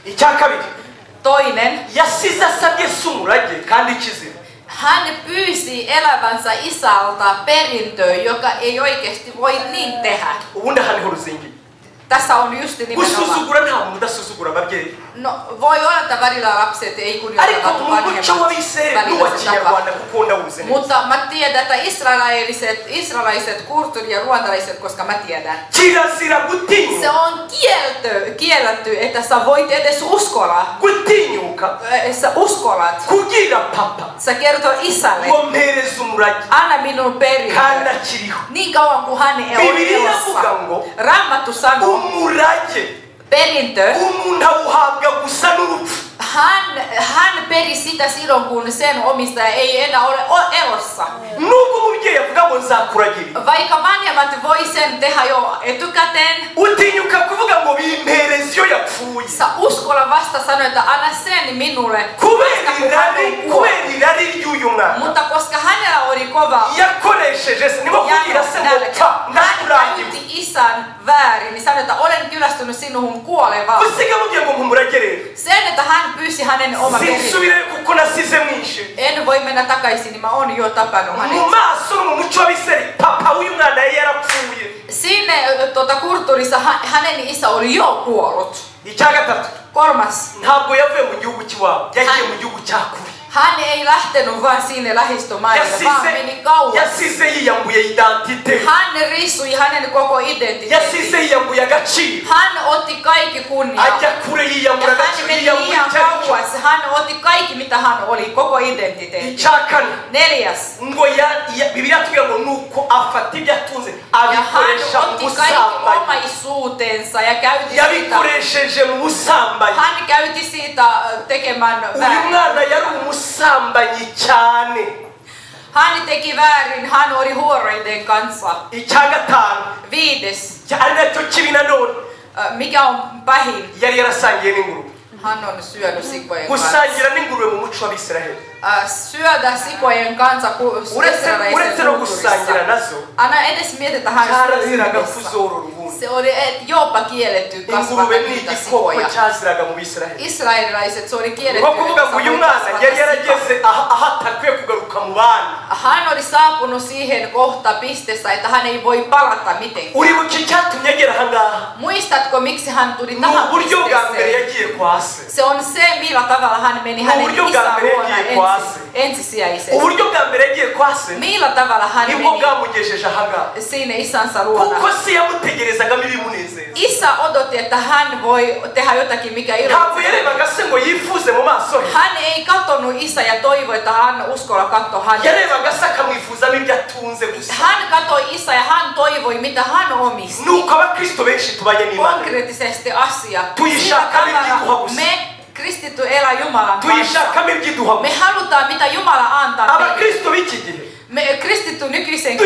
Icyakabiri toinen yasize asabye sumurage kandi kizira. Hän pyysi elävänsä isältä perintöä, joka ei oikeasti voi niin tehdä. Tässä on just nimenomaan. No, voi olla, että välillä lapset ei kunnioita vanhemmat välillä tapa. Mutta mä tiedän, että israelaiset kulttuuri ja ruandalaiset, koska mä tiedän. Se on kielletty, että sä voit edes uskolla. Sä uskollat. Sä kertoo isälle. Anna minun perintö. Niin kauan kuin hän ei ole elossa. Raamattu sanoo. Perintö. Hän peri sitä silloin, kun sen omistaja ei enää ole elossa. Vaikka vanhemmat voi sen tehdä jo etukäteen. Sä uskolla vasta sanoa, että anna sen minulle. Mutta koska hänellä oli kova hän käytti isän väärin, niin sanoi, että olen kyllästynyt sinuun kuolevaan. Sen, että hän pyysi hänen oman perintöön. En voi mennä takaisin, niin mä oon jo tapannut hänet. Sinne kulttuurissa hänen isä oli jo kuollut. Kolmas. Hän ei lähtenyt vaan sinne lähistömaille, vaan meni kauas. Hän riisui hänen koko identiteetin. Hän otti kaikki kunniaa. Ja hän meni liian kauas. Hän otti kaikki mitä hän oli, koko identiteetti. 4. Ja hän otti kaikki omaisuutensa ja käytti siitä. Hän käytti siitä tekemään väärin. Hän teki väärin, hän oli huoroiden kanssa. 5. Mikä on pahin? Hän on syönyt sikojen kanssa. Syödä sikojen kanssa israelaisen kulttuurissa. Anna edes mietitä hän se oli jopa kielletty kasvata niitä sikoja. Israelilaiset se oli kielletty. Hän oli saapunut siihen pisteessä, että hän ei voi palata mitenkään. Muistatko miksi hän tuli tähän pisteeseen? Se on se millä tavalla hän meni hänen isän luona ensisijaisesti. Millä tavalla hän meni sinne isänsä luona? Isä odotti, että hän voi tehdä jotakin mikä iloitsee. Hän ei katsonut isä ja toivoi, että hän uskolla katsoi hänet. Hän katsoi isä ja hän toivoi mitä hän omisti. Konkreettisesti asia. Me kristitty elää Jumalan kanssa. Me halutaan mitä Jumala antaa meille. Kristitty nykyisen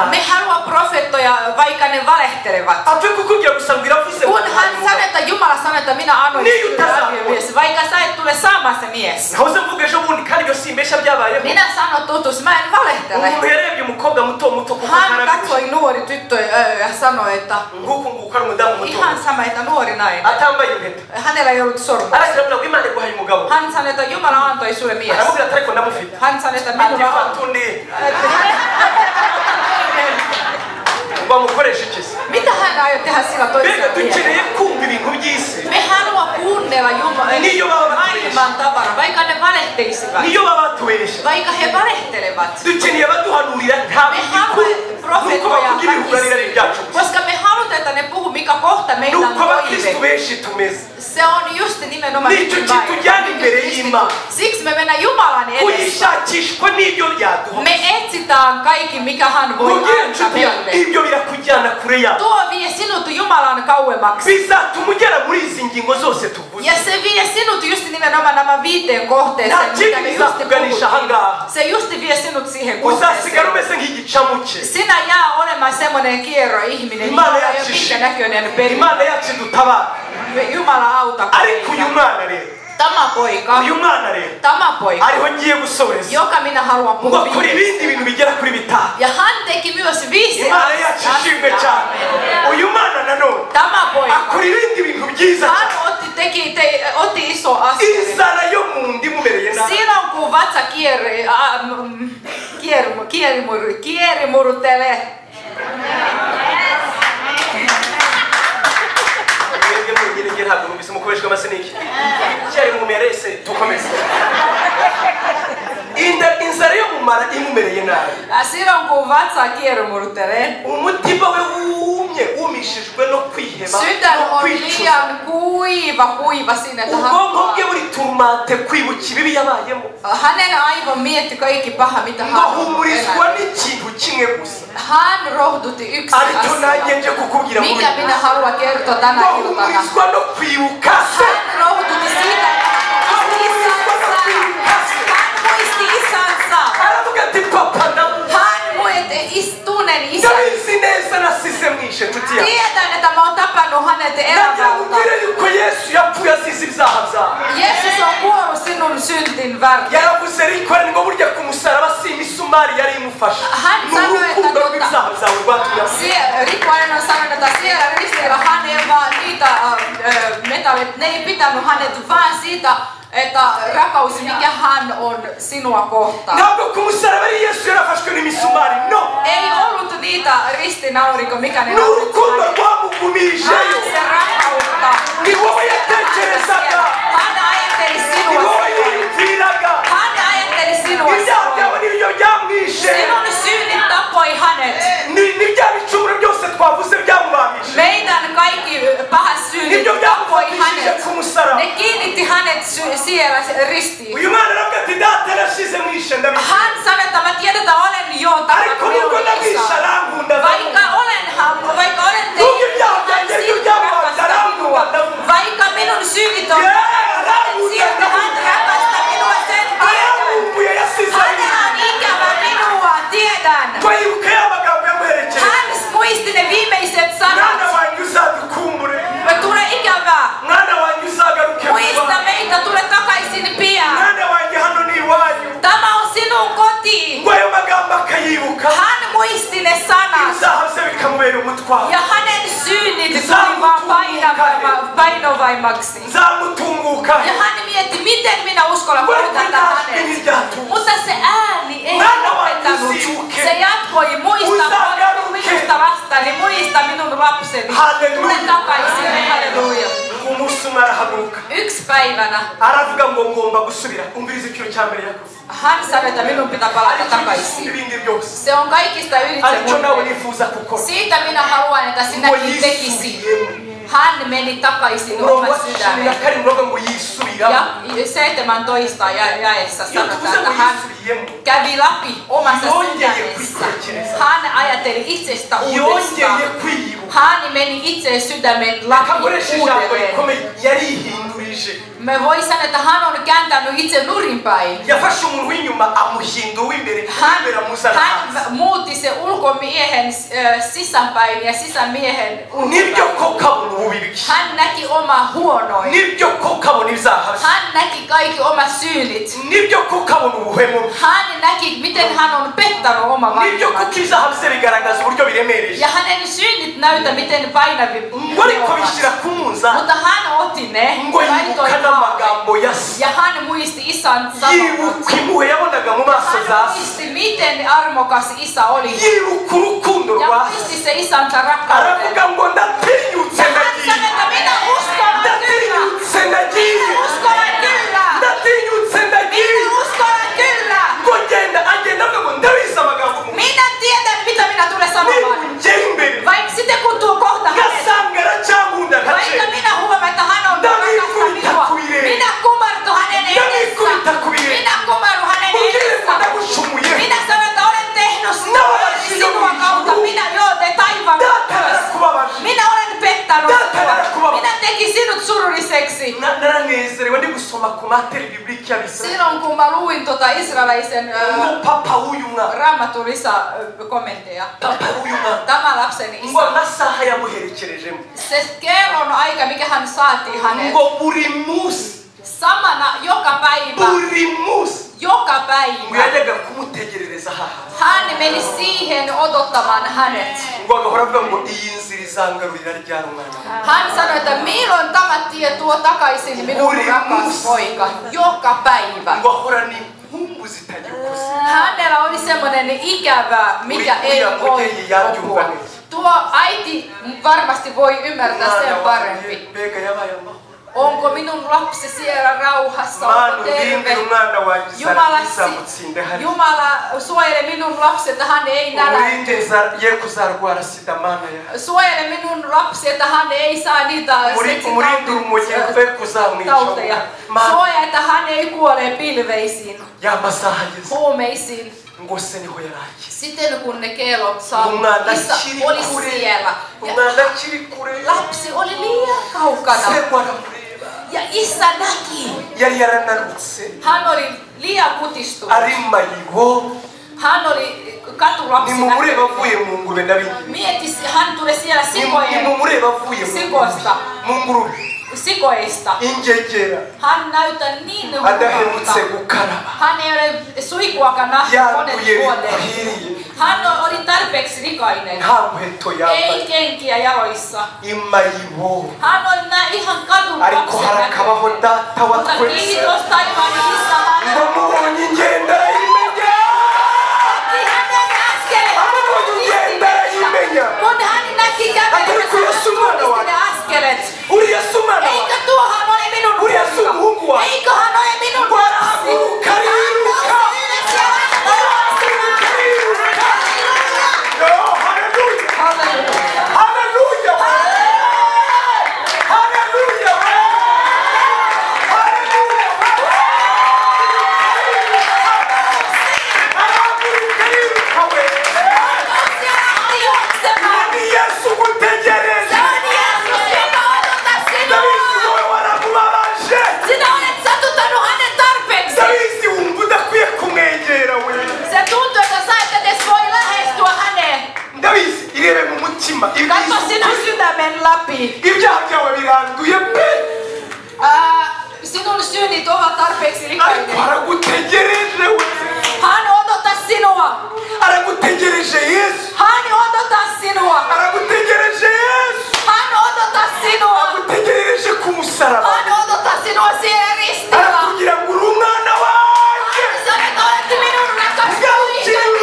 me haluaa profeettoja, vaikka ne valehtelevat. Kun hän sanoo, että Jumala sanoo, että minä annoin mies, vaikka sä et tule saamaan se mies. Minä sanon totuus, mä en valehtele. Hän katsoi nuori tyttö ja sanoi, että ihan sama, että nuori nainen. atambaye impeta Hänellä ei ollut sormusta. aragira ngo Imana iguhaye umugabo Hän sanoi, että Jumala antoi sulle mies. aramubwira ati ariko ndamufite Hän sanoi, että minulla on. atundi bamukoresha ikisi Mitä hän aiot tehdä sillä toisella dukeneye kumva ibintu by'isi Me haluaa kuunnella maailman tavara, vaikka ne valehtelisivat. niyo baba batubesha Vaikka he valehtelevat. dukeneye abaduhanurira nta Me haluamme profetoja väkisin, koska me halutaan, että ne puhuu mikä kohta meillä on nuko abakristu toive. benshi tumeze Se on just nimenomaan nicyo kitujyana imbere y'Imana Siksi me mennään Jumalan edessä. kuyishakishwa n'ibyo yaduha Me etsitään kaikki mikä hän voi antaa meille. ibyo birakujyana kure yawe Tuo vie sinut Jumalan kauemmaksi. bizatuma ugera muri izi ngingo zose tuvuze Ja se vie sinut just nimenomaan nämä 5 kohteeseen, mitä me just puhuttiin. Se just vie sinut siihen uzasigara kohteeseen. umeze nk'igicamuke Sinä jää olemaan semmoinen kierro ihminen, Imana jolla ei ole yacishe. mitkä näköinen peri. Imana yacu dutabara Jumala auta ariko uyu meitä. mwana rero Tämä poika, uyu mwana rero tämä poika, ariho ngiye gusoreza joka minä haluan ngo puhua akora ibindi bintu bigera kuri bitanu Ja hän teki myös 5 Imana yacu ishimwe cyane uyu mwana nanone Tämä poika, akora ibindi bintu byiza hän cyane otti iso asia. inzara yo mu nda imubereye nabi Silloin kun vatsa kierimuruttelee. ntabwo numvise mukoreshwa amasiniki cyari mumerese tukomeze inzara yo mu mara imumereye nabi Silloin kun vatsa kierimuruttelee. umutima we wumishijwe no kwiheba Sydän no on kwicuza liian kuiva sinne, että hän ubwonko bwe buri turumante kwibuka ibibi yabayemo hänen aivon mietti kaikki paha mitä hän on ngahumurizwa elänyt. n'ikintu kimwe gusa Hän rohdutti yksi ariko nanjye asia. nje kukubwira muri Mikä minä haluan kertoa tänä iltana? ngahumurizwa no kwibuka se Hän rohdutti siitä, hän muisti isänsä. aravuga ati papa Hän tunnen isän. ndabizi neza nasize mwishe nshuti yawe Tiedän, että mä oon tapannut hänet elämältä. ndamubwire yuko yesu yapfuye asize ibyaha byawe Jeesus on kuollut sinun syntin värki. yaravuze rikorera ngo burya ku musaraba si imisumari yari imufasha Hän sanoi, että n'urukundo rw'ibyaha byawe rwatumye Rikkoinen on sanonut, että siellä ristillä hän ei vaan niitä metallit, ne ei pitänyt hänet vaan siitä, että rakkaus mikä hän on sinua kohtaan. ntabwo ku musaraba ari yesu yarafashwe n'imisumari no Ei ollut niitä ristinaurinko, mikä ne n'urukundo rwamugumijeyo hän se rakkautta. ni wowe yatekerezaga Hän ajatteli ni sinua. wowe yiyumviraga Hän ajatteli sinua. ibyaha byawe nibyo byamwishe Sinun synnit tappoi hänet. ni bya bicumuro byose twavuze byamubamishe Meidän kaikki pahat synnit nibyo tappoi byamufatishije hänet. ku musaraba Ne kiinnitti hänet siellä ristiin. uyu mwana aravuga ati data yarashize mwishe ndabizi Hän sanoi, että mä tiedän, että olen jo ariko nubwo ndamwishe arankunda Vaikka olen Nubwo ibyaha byanjye ari byo byamubabaza, arankunda vaikka minun synnit on silti hän rakastaa minua sen aramumbuye yasize hän on ikävä minua, tiedän. twayibuka ya magambo yamuherekeje Hän muisti ne viimeiset mwana sanat. wanjye uzadukumbure Tule ikävää. mwana wanjye uzagaruke Muista vuba meitä, tule takaisin pian. mwana wanjye hano ni iwanyu Tämä on sinun koti. ngo ayo magambo akayibuka Hän muisti ne sanat. ibyaha bye bikamubera umutwaro Ja hänen synnit tuli vaan painovaimmaksi. nzamutunguka Ja hän mietti, miten minä uskallan puhuta hänet. Mutta se ääni ei lopettanut. Se jatkoi, muista minusta lastani, muista minun lapseni. Tule takaisin, halleluja. umunsi umwe arahaguruka Yksi päivänä aravuga ngo ngomba gusubira umviriza ikintu cya mbere yakoze hän sanoi, että minun pitää palata takaisin. ibindi byose Se on kaikista ylitse aricyo nawe mun. nifuza gukora Siitä minä haluan, että ngo sinäkin tekisit. yisubiremo Hän meni takaisin umurongo oman wa cumi na sydämeen. karindwi uravuga ngo yisubiramo Ja 17 jaessa iyo sanotaan, tuvuze ngo että hän yisubiremo kävi läpi omassa Yongeye sydämessä. kwitekereza. Hän ajatteli itsestä uudestaan. yongeye kwiyibuka Hän meni itse sydämen läpi akakoresha ijambo uudelleen. rikomeye yarihindurije Me voi sanoa, että hän on kääntänyt itse nurinpäin. Yafashe umuntu w'inyuma amuhindura uw'imbere. Hän muutti se ulkomiehen sisäänpäin ja sisämiehen ulkopäin. Hän näki oma huonoin. Hän näki kaikki oma syynit. Hän näki, miten hän on pettänyt oma vanhemmat. Ja hänen synnit näytä, miten painavia ovat. Mutta hän otti ne. Ja hän muisti isän sanovat. Hän muisti, miten armokas isä oli. Ja muisti se isäntä rakkauden. Ja hän sanoi, että minä uskon kyllä. Minä uskon kyllä. Minä uskon kyllä. Minä tiedän, mitä minä tulen sanomaan. Vaikka sitten kun tuo kohta hänet. Vaikka minä huomaan, että hän on rakasta minua. Minä kumartu hänen edessä. Minä kumarru hänen edessä. Minä sanon, että olen tehnyt sinua kautta. Minä te taivaan pois. Minä olen pettänyt sinua. Minä tekin sinut surulliseksi. Silloin kun mä luin israelaisen Raamatun kommentteja. Tämä lapseni isä. Se kellon aika, mikä hän saatiin hänet. Samana joka päivä. Joka päivä. Hän meni siihen odottamaan hänet. Hän sanoi, että milloin tämä tie tuo takaisin minun rakas poika. Joka päivä. Hänellä oli semmoinen ikävä, mikä ei voi loppua. Tuo äiti varmasti voi ymmärtää sen parempi. Onko minun lapsi siellä rauhassa? Onko terve? Jumala suojele minun lapsi, että hän ei nälänty. Suojele minun lapsi, että hän ei saa niitä tauteja. Suojele, että hän ei kuole pilveisiin, huumeisiin. Sitten kun ne kellot saavuivat, isä oli siellä. Ja lapsi oli liian kaukana. Ja isä näki. Hän oli liian kutistunut. Hän oli katulapsi. Mieti, hän tuli siellä sikoista. Hän näyttää niin huolta. Hän ei ole suikuakaan nähnyt monet vuodet. Hän oli tarpeeksi rikainen. Ei kenkiä jaloissa. Hän on ihan kadun lapsen. Mutta kiitos taivaan isä. Kun hän näki kävelemässä, ne askelet. Eikö tuohan ole minun poika? Eikö hän ole minun lapsi? Katso sinun sydämen läpi. Sinun synnit ovat tarpeeksi rikainen. Hän odottaa sinua. Hän odottaa sinua. Hän odottaa sinua. Hän odottaa sinua siellä ristillä. Hän sanoo, että olette minun rakas poikani.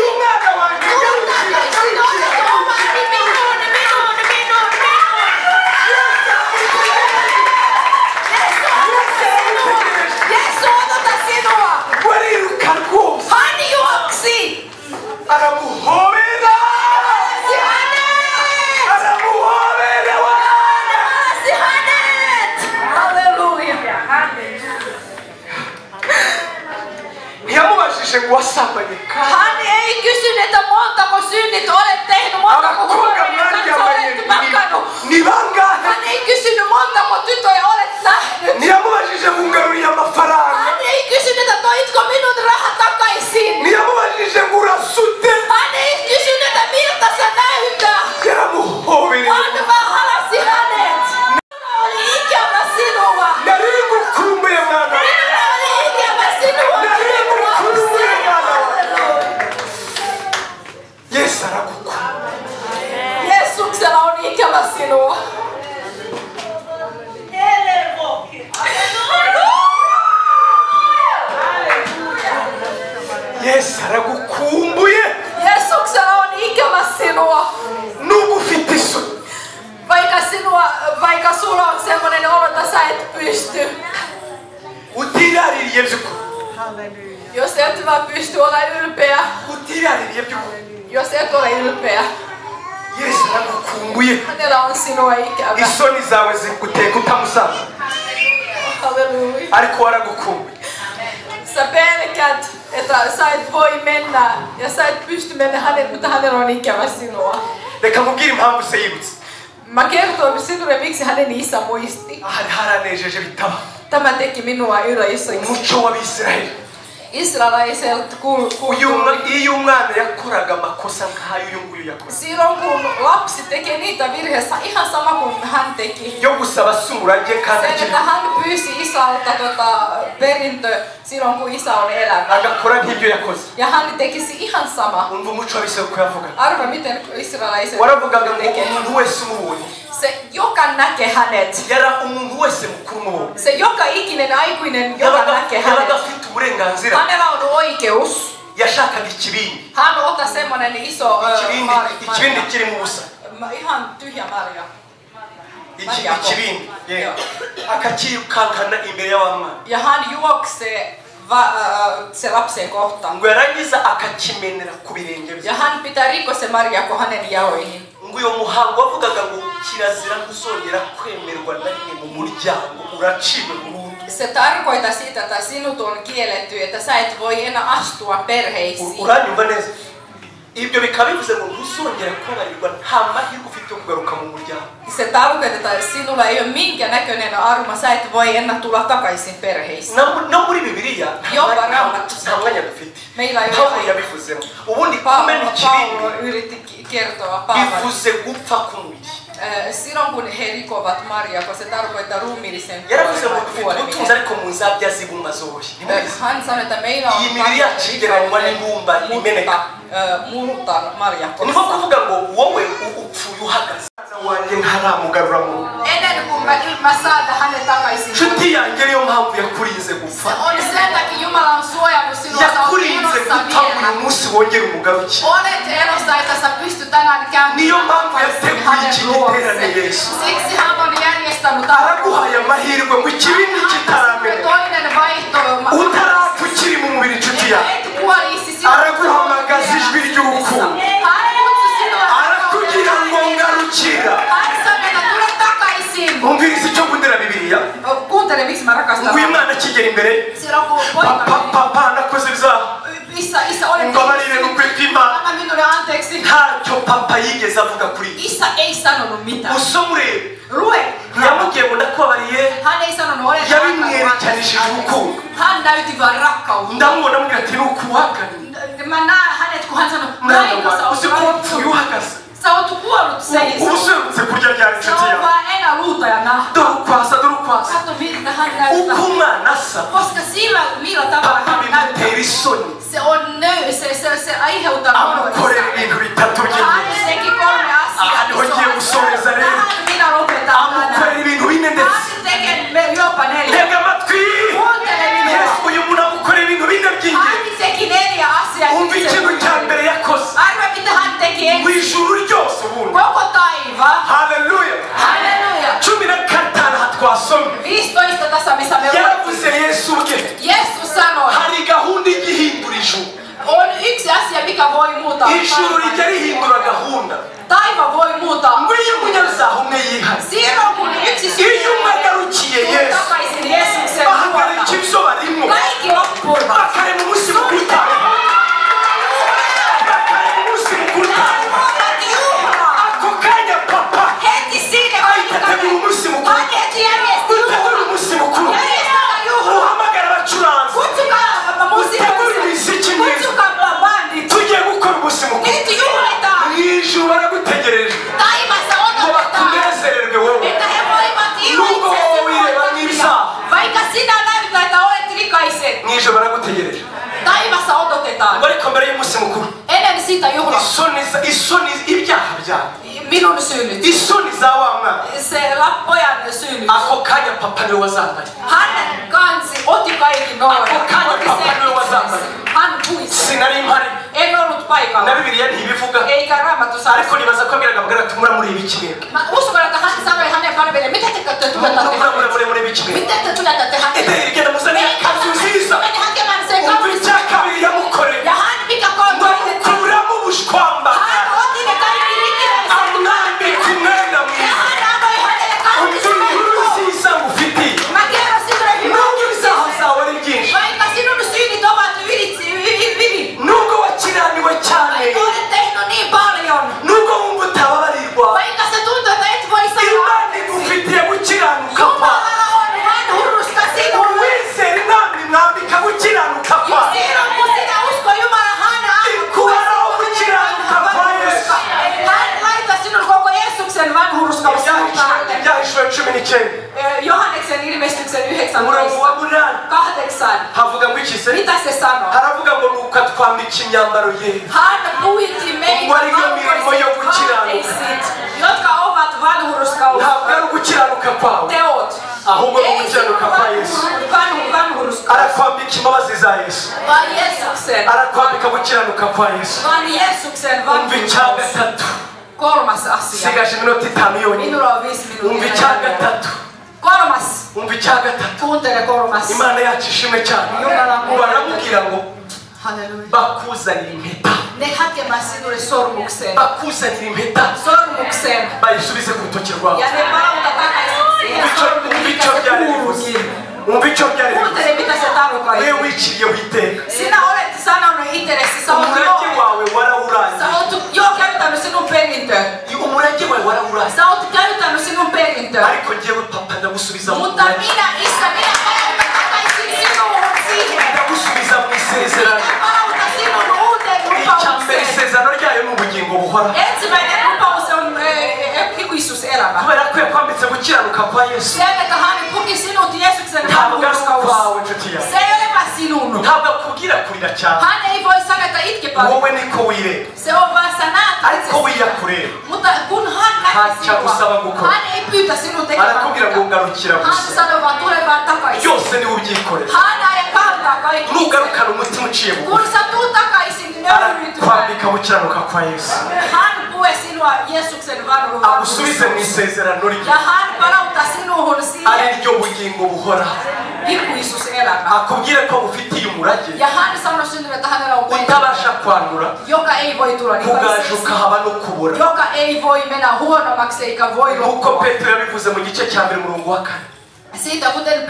Hän juoksi! Halleluja! Hän ei kysynyt, että montako synnit olet tehnyt, montako huonoja kanssa olet makannut. Hän ei kysynyt, montako tytöjä olet nähnyt. ikävä sinua. Yesu aragukumbuye. Jeesuksella on ikävä sinua. Nubwo ufite isoni. Vaikka sulla on semmoinen olo, että sä et pysty. Utiraririye by'ukuri. Jos et vaan pysty olemaan ylpeä. Utiraririye by'ukuri. Jos et ole ylpeä. Yesu aragukumbuye. Hänellä on sinua ikävä. Isoni zawe ziguteka utamusanga. Halleluja. Ariko aragukumbuye. Sä pelkät, että sä et voi mennä ja sä et pysty mennä hänelle, mutta hänellä on ikävä sinua. Reka mubwire impamvu se yibutse. Mä kertoin sinulle, miksi hänen isä muisti. Haranejeje bitaba. Tämä teki minua ylöiseksi. Umuco w'Abisirayeli. Israelaiselta iyo umwana yakoraga amakosa nk'ayo uyu nguyu yakoze. Silloin kun lapsi tekee niitä virheitä ihan sama kuin hän teki. Yo gusaba sumurage kandi Sen, että hän pyysi isältä perintö silloin kun isä on elävä. agakora nk'ibyo yakoze. Ja hän tekisi ihan sama. Umva umuco w'Abisirayeli uko yavuga. Arva miten israelaiset waravugaga ngo umuntu wese umubonye. Se joka näkee hänet. Yara umuntu wese mukuru umubonye. Se joka ikinen aikuinen joka näkee hänet. Yabaga afite uburenganzira. Hänellä on oikeus. Yashakaga ikibindi. Hän ottaa semmonen iso ikibindi kirimo ubusa. Ihan tyhjä marja. Ikibindi. Akakirukankana imbere y'abamwana. Ja hän juoksee se lapseen kohtaan. Ngo yarangiza akakimenera ku birenge bye. Ja hän pitää rikkoa se marjakko hänen jaloihin. Ngo uyo muhango wavugaga ngo kirazira kuzongera kwemerwa na rimwe mu muryango uraciwe burundu. Se tarkoittaa sitä, että sinut on kielletty, että sä et voi enää astua perheisiin. Uranyumva neza. Ibyo bikaba bivuze ngo ntuzongera kubarirwa nta mahirwe ufite yo kugaruka mu muryango. Se tarkoittaa, että sinulla ei ole minkä näköinen arma, sä et voi enää tulla takaisin perheisiin. No muri Bibiliya nta mwanya dufite. Meillä ei Pawulo ole. yabivuzemo. Ubundi kumena ikibindi Paolo yritti kertoa Paavali. bivuze gupfa k'umubiri. Silloin kun he rikovat marjaa, se tarkoittaa ruumiillisen Yaravuze ngo dufite ubutunzi ariko muzabya zibumba zoroshye. Hän sanoi, että meillä on iyi mibiri yacu igereranywa n'ibumba imeneka. murtaa marjakko. Ni nko kuvuga ngo wowe upfuye uhagaze. Wanjye ntaramugarura mu. Ennen kuin mä saan hänet takaisin. Nshuti yanjye niyo mpamvu yakurinze gupfa. On sen takia Jumala on suojannut sinua, sä oot yakurinze elossa gupfa vielä. uyu munsi wongera umugaruki. Olet elossa, että sä pystyt tänään käymään Niyo mpamvu yateguye hänen iki giterane luokse. Yesu. Siksi hän on järjestänyt araguhaye amahirwe mu kibindi kitaramene. toinen vaihtoehto. Utarapfa ukiri mu mubiri nshuti yawe. Et kuolisi sinua. Araguhamagaza ijwi ry'urukundo. Hän kutsui sinua. Arakugira ngo ngarukira. Hän sanoi, että tule takaisin. Umviriza icyo nkundira Bibiliya. Kuuntele, miksi mä rakastan. Ngo uyu mwana akigera imbere. Silloin kun poika Papa nakoze ibyaha. Isä olet Mbabarire n'ukwipima. anna minulle anteeksi. Ntacyo papa yigeze avuga kuri iyi. Isä ei sanonut mitään. Usomure. Lue. Yamubwiye ngo ndakubabariye. Hän ei sanonut olet Yabimwerekanishije urukundo. Hän näytti vain rakkautta. Ndamubona amubwira ati nukuhakana. Mä näen hänet, kun hän sanoi, Mwana uzi ko wapfuye uhagaze. sä oot kuollut seisä. Ubusobanutse kurya ryari Se nshuti on yawe. vaan enää luuta ja nahka. Dorukwasa. Katso miltä hän näyttää. Uko umwana asa. Koska sillä millä tavalla hän näyttää. bimutera isoni. Se on se aiheuttaa amukorera ibintu bitatu hän by'ingenzi. teki 3 asiaa. Ahantu hogiye gusoreza rero. Tähän minä lopetan amukorera ibintu bine ndetse. Hän tekee jopa 4. Tega amatwi. Kuuntele minua. Yesu uyu muntu amukorera ibintu bine by'ingenzi. Hän teki 4 asiaa. Umva ikintu cya mbere yakoze. Arva mitä hän teki ensin. Mu ijuru ryose ubundi. Koko taivaan. Haleluya. Halleluja. 15 twasomye. 15 tässä missä me yaravuze Yesu ubwe. Jeesus sanoi. Hari gahunda igihindura ijuru. On yksi asia mikä voi muuttaa. Ijuru rijya rihindura gahunda. Taivaan voi muuttaa. Ngo iyo umunyabyaha umwe yihana. Silloin kun yksi Iyo umwe agarukiye Yesu. takaisin Jeesuksen bahagarika ibyo barimo. kaikki loppuu. Bakarema umunsi mukuru utaha. Bakarema umunsi mukuru utaha. Ako kanya papa. Heti siinä Aitategura umunsi mukuru. hän heti järjesti Utegura umunsi mukuru. järjestetään juhla. Uhamagara abacuranzi. Kutsukaa musiikkia. Utegura imiziki myiza. Kutsukaa bandit. Tugiye gukora umunsi mukuru. Nyt juhlitaan. Ijuru baragutegereje. Taivassa Ngo odotetaan. bakunezererwe wowe. Että he voivat Nubwo wowe wireba nk'ibyaha. vaikka sinä näyttää, että olet rikaiset. Ijuru baragutegereje. Taivassa odotetaan. Ngo ariko mbere y'umunsi mukuru. Ennen sitä juhlaa. Isoni ibyaha byawe. minun synnyt. Isoni za wa mwana. Se pojan synnyt. Ako kanya papa niwe wazambaye. Hän kansi otti kaikki noin. Ako kanya papa niwe wazambaye. Hän puisi. Sinari mpari. En ollut paikalla. Na Biblia ntibivuga. Eikä Raamattu sano. Ariko nibaza ko abwiraga abwira ati muri ibiki. Mä uskon, että hän sanoi hänen palvelijalle, mitä te tulette muri ibiki. Mitä te tulette hänen? Igenda musania kazuziza. Meni hakemaan sen Umvicha kabiri yamukore. Ja hän mikä kontoi. Kuramo bushkwamba. Hän otti ne kaikki rikkiläiset. Amnambi kumenda mu. Ja hän antoi hänelle Umvirusiza mufiti. Mä kerron sinulle hyvää Nubisa hasawa ryinshi. Vaikka sinun syynit ovat yli. Nuko wakiraniwe cyane. Vaikka olet tehnyt niin paljon. Nuko umutababarirwa. Vaikka se tuntuu, että et voi sanoa. Imani gufitiye gukiranuka kwa. Jumala on vanhurska sinulle. Uwizera inama imwambika gukiranuka kwa. Silloin kun sinä uskoo Jumalan, hän Ikuraho gukiranuka kwa Yesu. Hän laittaa sinun koko Jeesuksen vanhurskaus sinun päälle. Yahishuwe 19. Johanneksen ilmestyksen 19. Umurongo wa 8. havuga ngo iki se? Mitä se sanoo? Haravuga ngo nuko twambika imyambaro ye. Hän puitti meitä valkoiset, jotka ovat vanhurskaus. Ntabwo ari ugukiranuka kwawe. Teot. Ahubwo ni ugukiranuka kwa Yesu. Vanhurskaus. Arakwambika imbabazi za Yesu. Vaan Jeesuksen. Arakwambika gukiranuka kwa Yesu. Vaan Jeesuksen Umva icya vanhurskaus. gatatu. Kolmas asia. Sigaje iminota 5 yonyine. Minulla on 5 minuuttia. Umva icya gatatu. Kolmas. Umva icya gatatu. Kuuntele kolmas. Imana yacu ishimwe cyane. Baramubwira ngo Halleluja. bakuzanira impeta. Ne hakemaan sinulle sormuksen. Bakuzanira impeta. Sormuksen. Bayisubize ku rutoki rwawe. Ja ne palauta takaisin siihen sormuksen. Umva icyo byari bivuze. Kuuntele mitä se tarkoittaa. Wewe wiciriye witeka. Sinä olet sanonut itsellesi, sä oot Umurage wawe warawuranye. Sä oot jo käyttänyt sinun perintöön. Umurage wawe warawuranye. Sä oot käyttänyt sinun perintöön. Ariko njyewe papa ndagusubiza mu Mutta minä, isä, minä palautan takaisin sinuun siihen. ndagusubiza mu isezerano. Minä palautan sinun uuteen Icyambere lupaukseen. isezerano ryayo ni ubugingo buhora. Ensimmäinen lupaus on ikuisuuselämä. Kubera ko yakwambitse gukiranuka kwa Yesu. Se, että hän puki sinut Jeesuksen Ntabwo ari vanhurskaus. ukwawe nshuti yawe. Se ei oleva sinun. Ntabwo akubwira kurira cyane. Hän ei voi sanoa, että itke paljon. Wowe niko wireba. Se on vaan sä näet Ariko we itsesi. yakureba. Mutta kun hän Hän näkee chagusaba sinua, gukora. hän ei pyytä sinun tekemään Arakubwira ngo ngarukira Hän gusa. sanoo vaan tule vaan takaisin. Byose ni ubyikorera. Hän ja kantaa kaikki. Nugarukana umutima uciye Kun bugufi. sä tuut takaisin nöyryytymään, arakwambika gukiranuka kwa Yesu. hän pue sinua Jeesuksen vanhurskaus. Agusubize mu isezerano rye. Ja hän palauttaa sinuun siihen Ari ryo bugingo buhora. ikuisuuselämä. Akubwire ko ufitiye umurage. Ja hän sanoi sinulle, että hänellä on Utabasha kwandura. joka ei voi tulla Kugajuka haba no kubura. joka ei voi mennä huonommaksi eikä voi Nuko loppua. Petero yabivuze mu gice cya mbere umurongo wa 4. Siitä kuten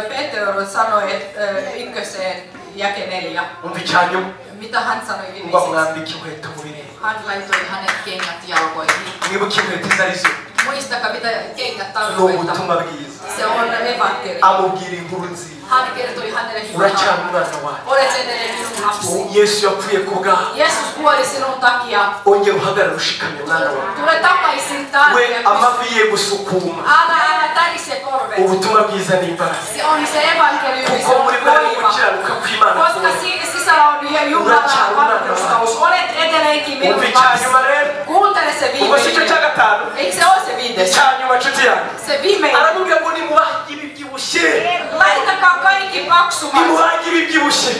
Petro sanoi, että ykköseen jake 4. Umva icyanyu Mitä hän sanoi ngo viimeisessä? mwambike inkweto mu birenge. Hän laittoi hänet kengät jalkoihin. Mwibuke inkweto izo arizo. Muistakaa mitä kengät Ni tarkoittaa. ubutumwa bwiza. Se on evankeli. Amubwira inkuru nziza. Hän kertoi hänelle hyvää. Uracyari umwana wawe. Olet edelleen minun lapsi. Yesu yapfuye ku bwawe. Jeesus kuoli sinun takia. Ongera uhagarare ushikamye mwana wawe. Tule takaisin We tänne. amavi ye gusukuma. Älä tärise korvet. Ubutumwa bwiza ni imbaraga. Se on se evankeliumi, se Kuko on muri bwa voima. gukiranuka kw'Imana. Koska siinä sisällä on Jumalan vanhurskaus. Olet edelleenkin minun Umva icyanyuma lapsi. rero. Kuuntele se Ubwo si cyo viimeinen. cya gatanu. Eikö se ole se viides? Icyanyuma nshuti yanjye. Se viimeinen. Aramubwira ngo nimubahe ibibyibushye. Laitakaa kaikki paksumat. Nimubahe ibibyibushye.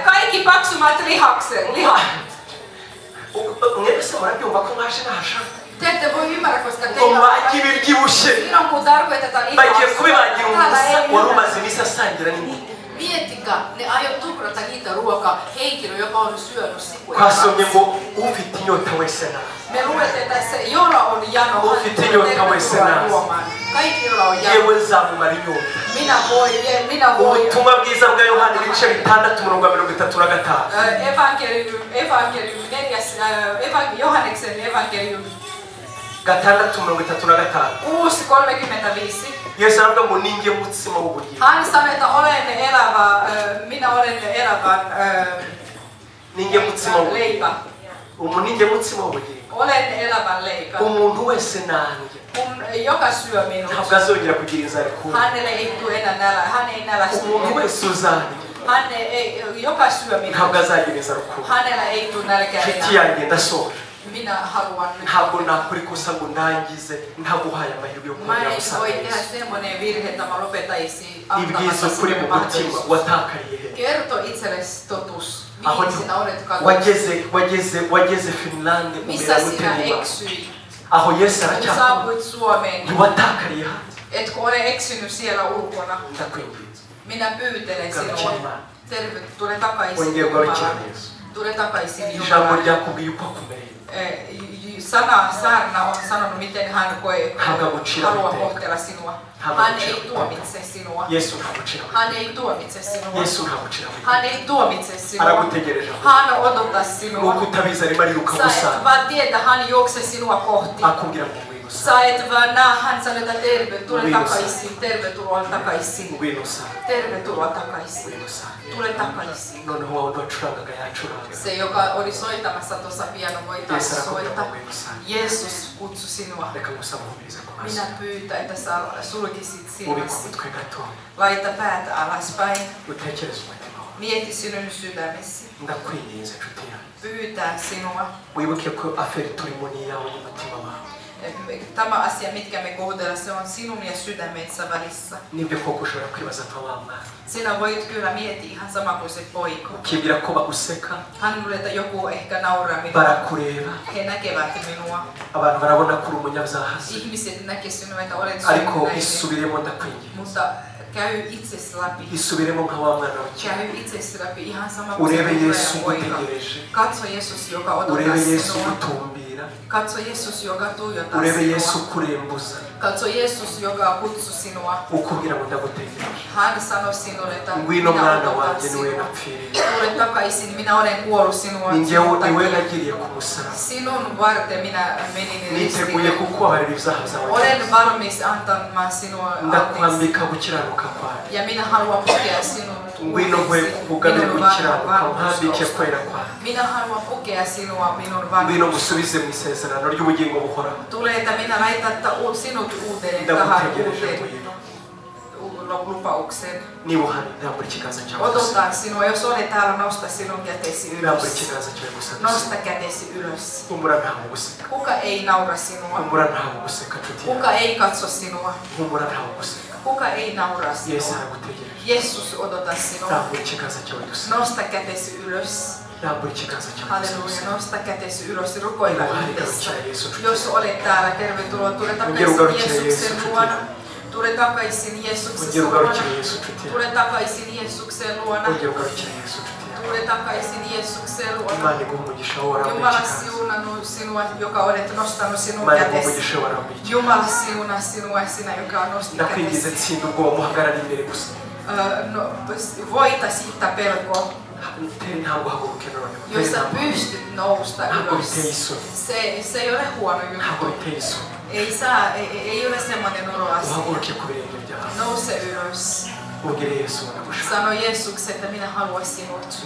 Kaikki paksumat lihakset. Lihat. Mwebwe se murabyumva ko mwaje nahashaka. Te ette voi ymmärrä, koska Ngo teillä mubahe on ibibyibushye. silloin kun tarkoitetaan Bagiye kubibagira Täällä umusa ei wari ymmärrä. umaze iminsi asangira n'ingurube. Miettikää, ne aiot tuhrata niitä ruokaa henkilö, joka on syönyt sikuja. Twasomye ngo ufite inyota wese nawe. Me luette tässä, jolla on jano, Ufite inyota wese nawe. Kaikki, jolla on jano. Yewe nzamumara inyota. Minä voin. Ubutumwa bwiza bwa Yohana ibice 6:35. Evankeliumi 4, Johanneksen evankeliumi 6:35. 6:35. Yesu aravuga ngo ninjye mutsima w'ubugingo. Hän sanoi, että olen elävä, minä olen elävän Ninjye mutsima w'ubugingo. leipä. Ninjye mutsima w'ubugingo. Olen elävän leipä. Umuntu wese nanjye Joka syö minut. ntabwo azongera kugira inzara ukundi. Hänelle ei tule enää nälä. Hän ei nälästy. Umuntu wese uzanjye Joka syö minut. ntabwo azagira inzara ukundi. Hänellä ei tule nälkää Nshuti enää. yanjye ndasohoje. minä haluan nyt. Ntabwo nakora ikosa ngo ndangize ntaguhaye amahirwe yo kongera gusanga Yesu. Mä en voi tehdä semmoinen virhe, että mä lopetaisin antamassa sinulle mahdollisuus. Kerto itsellesi totuus. Mihin sinä olet kadonnut? Wageze Finland missä sinä eksyit? Aho Yesu kun saapuit Suomeen. Watakariye. Etkö ole eksynyt siellä ulkona? Minä pyytelen sinua. Tule takaisin Jumalaan. Tule takaisin Jumalaan. Saarna on sanonut, miten hän haluaa kohtella sinua. Hän ei tuomitse sinua. Hän ei tuomitse sinua. Hän ei tuomitse sinua. Hän odottaa sinua. Sä et vaan tiedä, hän juoksee sinua kohti. Sä et vaan näe, hän sanoo, että tervetuloa takaisin. Tervetuloa takaisin. Tervetuloa takaisin. Tule takaisin. Se, joka oli soittamassa tuossa piano, voi taas soittaa. Jeesus kutsui sinua. Minä pyytän, että sä sulkisit silmäsi. Laita päätä alaspäin. Mieti sinun sydämesi. Pyytää sinua. Tämä asia, mitkä me kohdellaan, se on sinun ja sydämensä välissä. Sinä voit kyllä miettiä ihan sama kuin se poika. Hän luulee, että joku ehkä nauraa minua. He näkevät minua. Ihmiset näkevät sinua, että olet synnynnäinen. Mutta käy itsesi läpi. Käy itsesi läpi ihan sama kuin se poika. Katso Jeesus, joka odottaa sinua. Katso Jeesus, joka tuijottaa sinua. Katso Jeesus, joka kutsui sinua. Hän sanoi sinulle, että minä odotan sinua. Tule takaisin, minä olen kuollut sinua. Sinun varten minä menin ristiin. Olen valmis antamaan sinua anteeksi. Ja minä haluan pukea sinun. Minä haluan pukea sinua minun vanhukseni. Tule, että minä laitan sinut uuteen tähän uuteen lupaukseen. Odotan sinua, jos olet täällä, nosta sinun kätesi ylös. Nosta kätesi ylös. Kuka ei naura sinua? Kuka ei katso sinua? Kuka ei naura sinua? Jeesus odottaa sinua. Nosta kätesi ylös. Halleluja, nosta kätesi ylös ja rukoilla yhdessä. Jos olet täällä, tervetuloa. Tule takaisin Jeesuksen luona. Tule takaisin Jeesuksen luona. Tule takaisin Jeesuksen luona. Tule takaisin Jeesuksen luona. Jumala siunannut sinua, joka olet nostanut sinun kätesi. Jumala siunaa sinua, sinä, joka nosti kätesi. Voita siitä pelkoa. Jos sä pystyt nousta ylös, se ei ole huono juttu. Ei ole semmoinen olo asia. Nouse ylös. Sano Jeesukselle, että minä haluan sinut.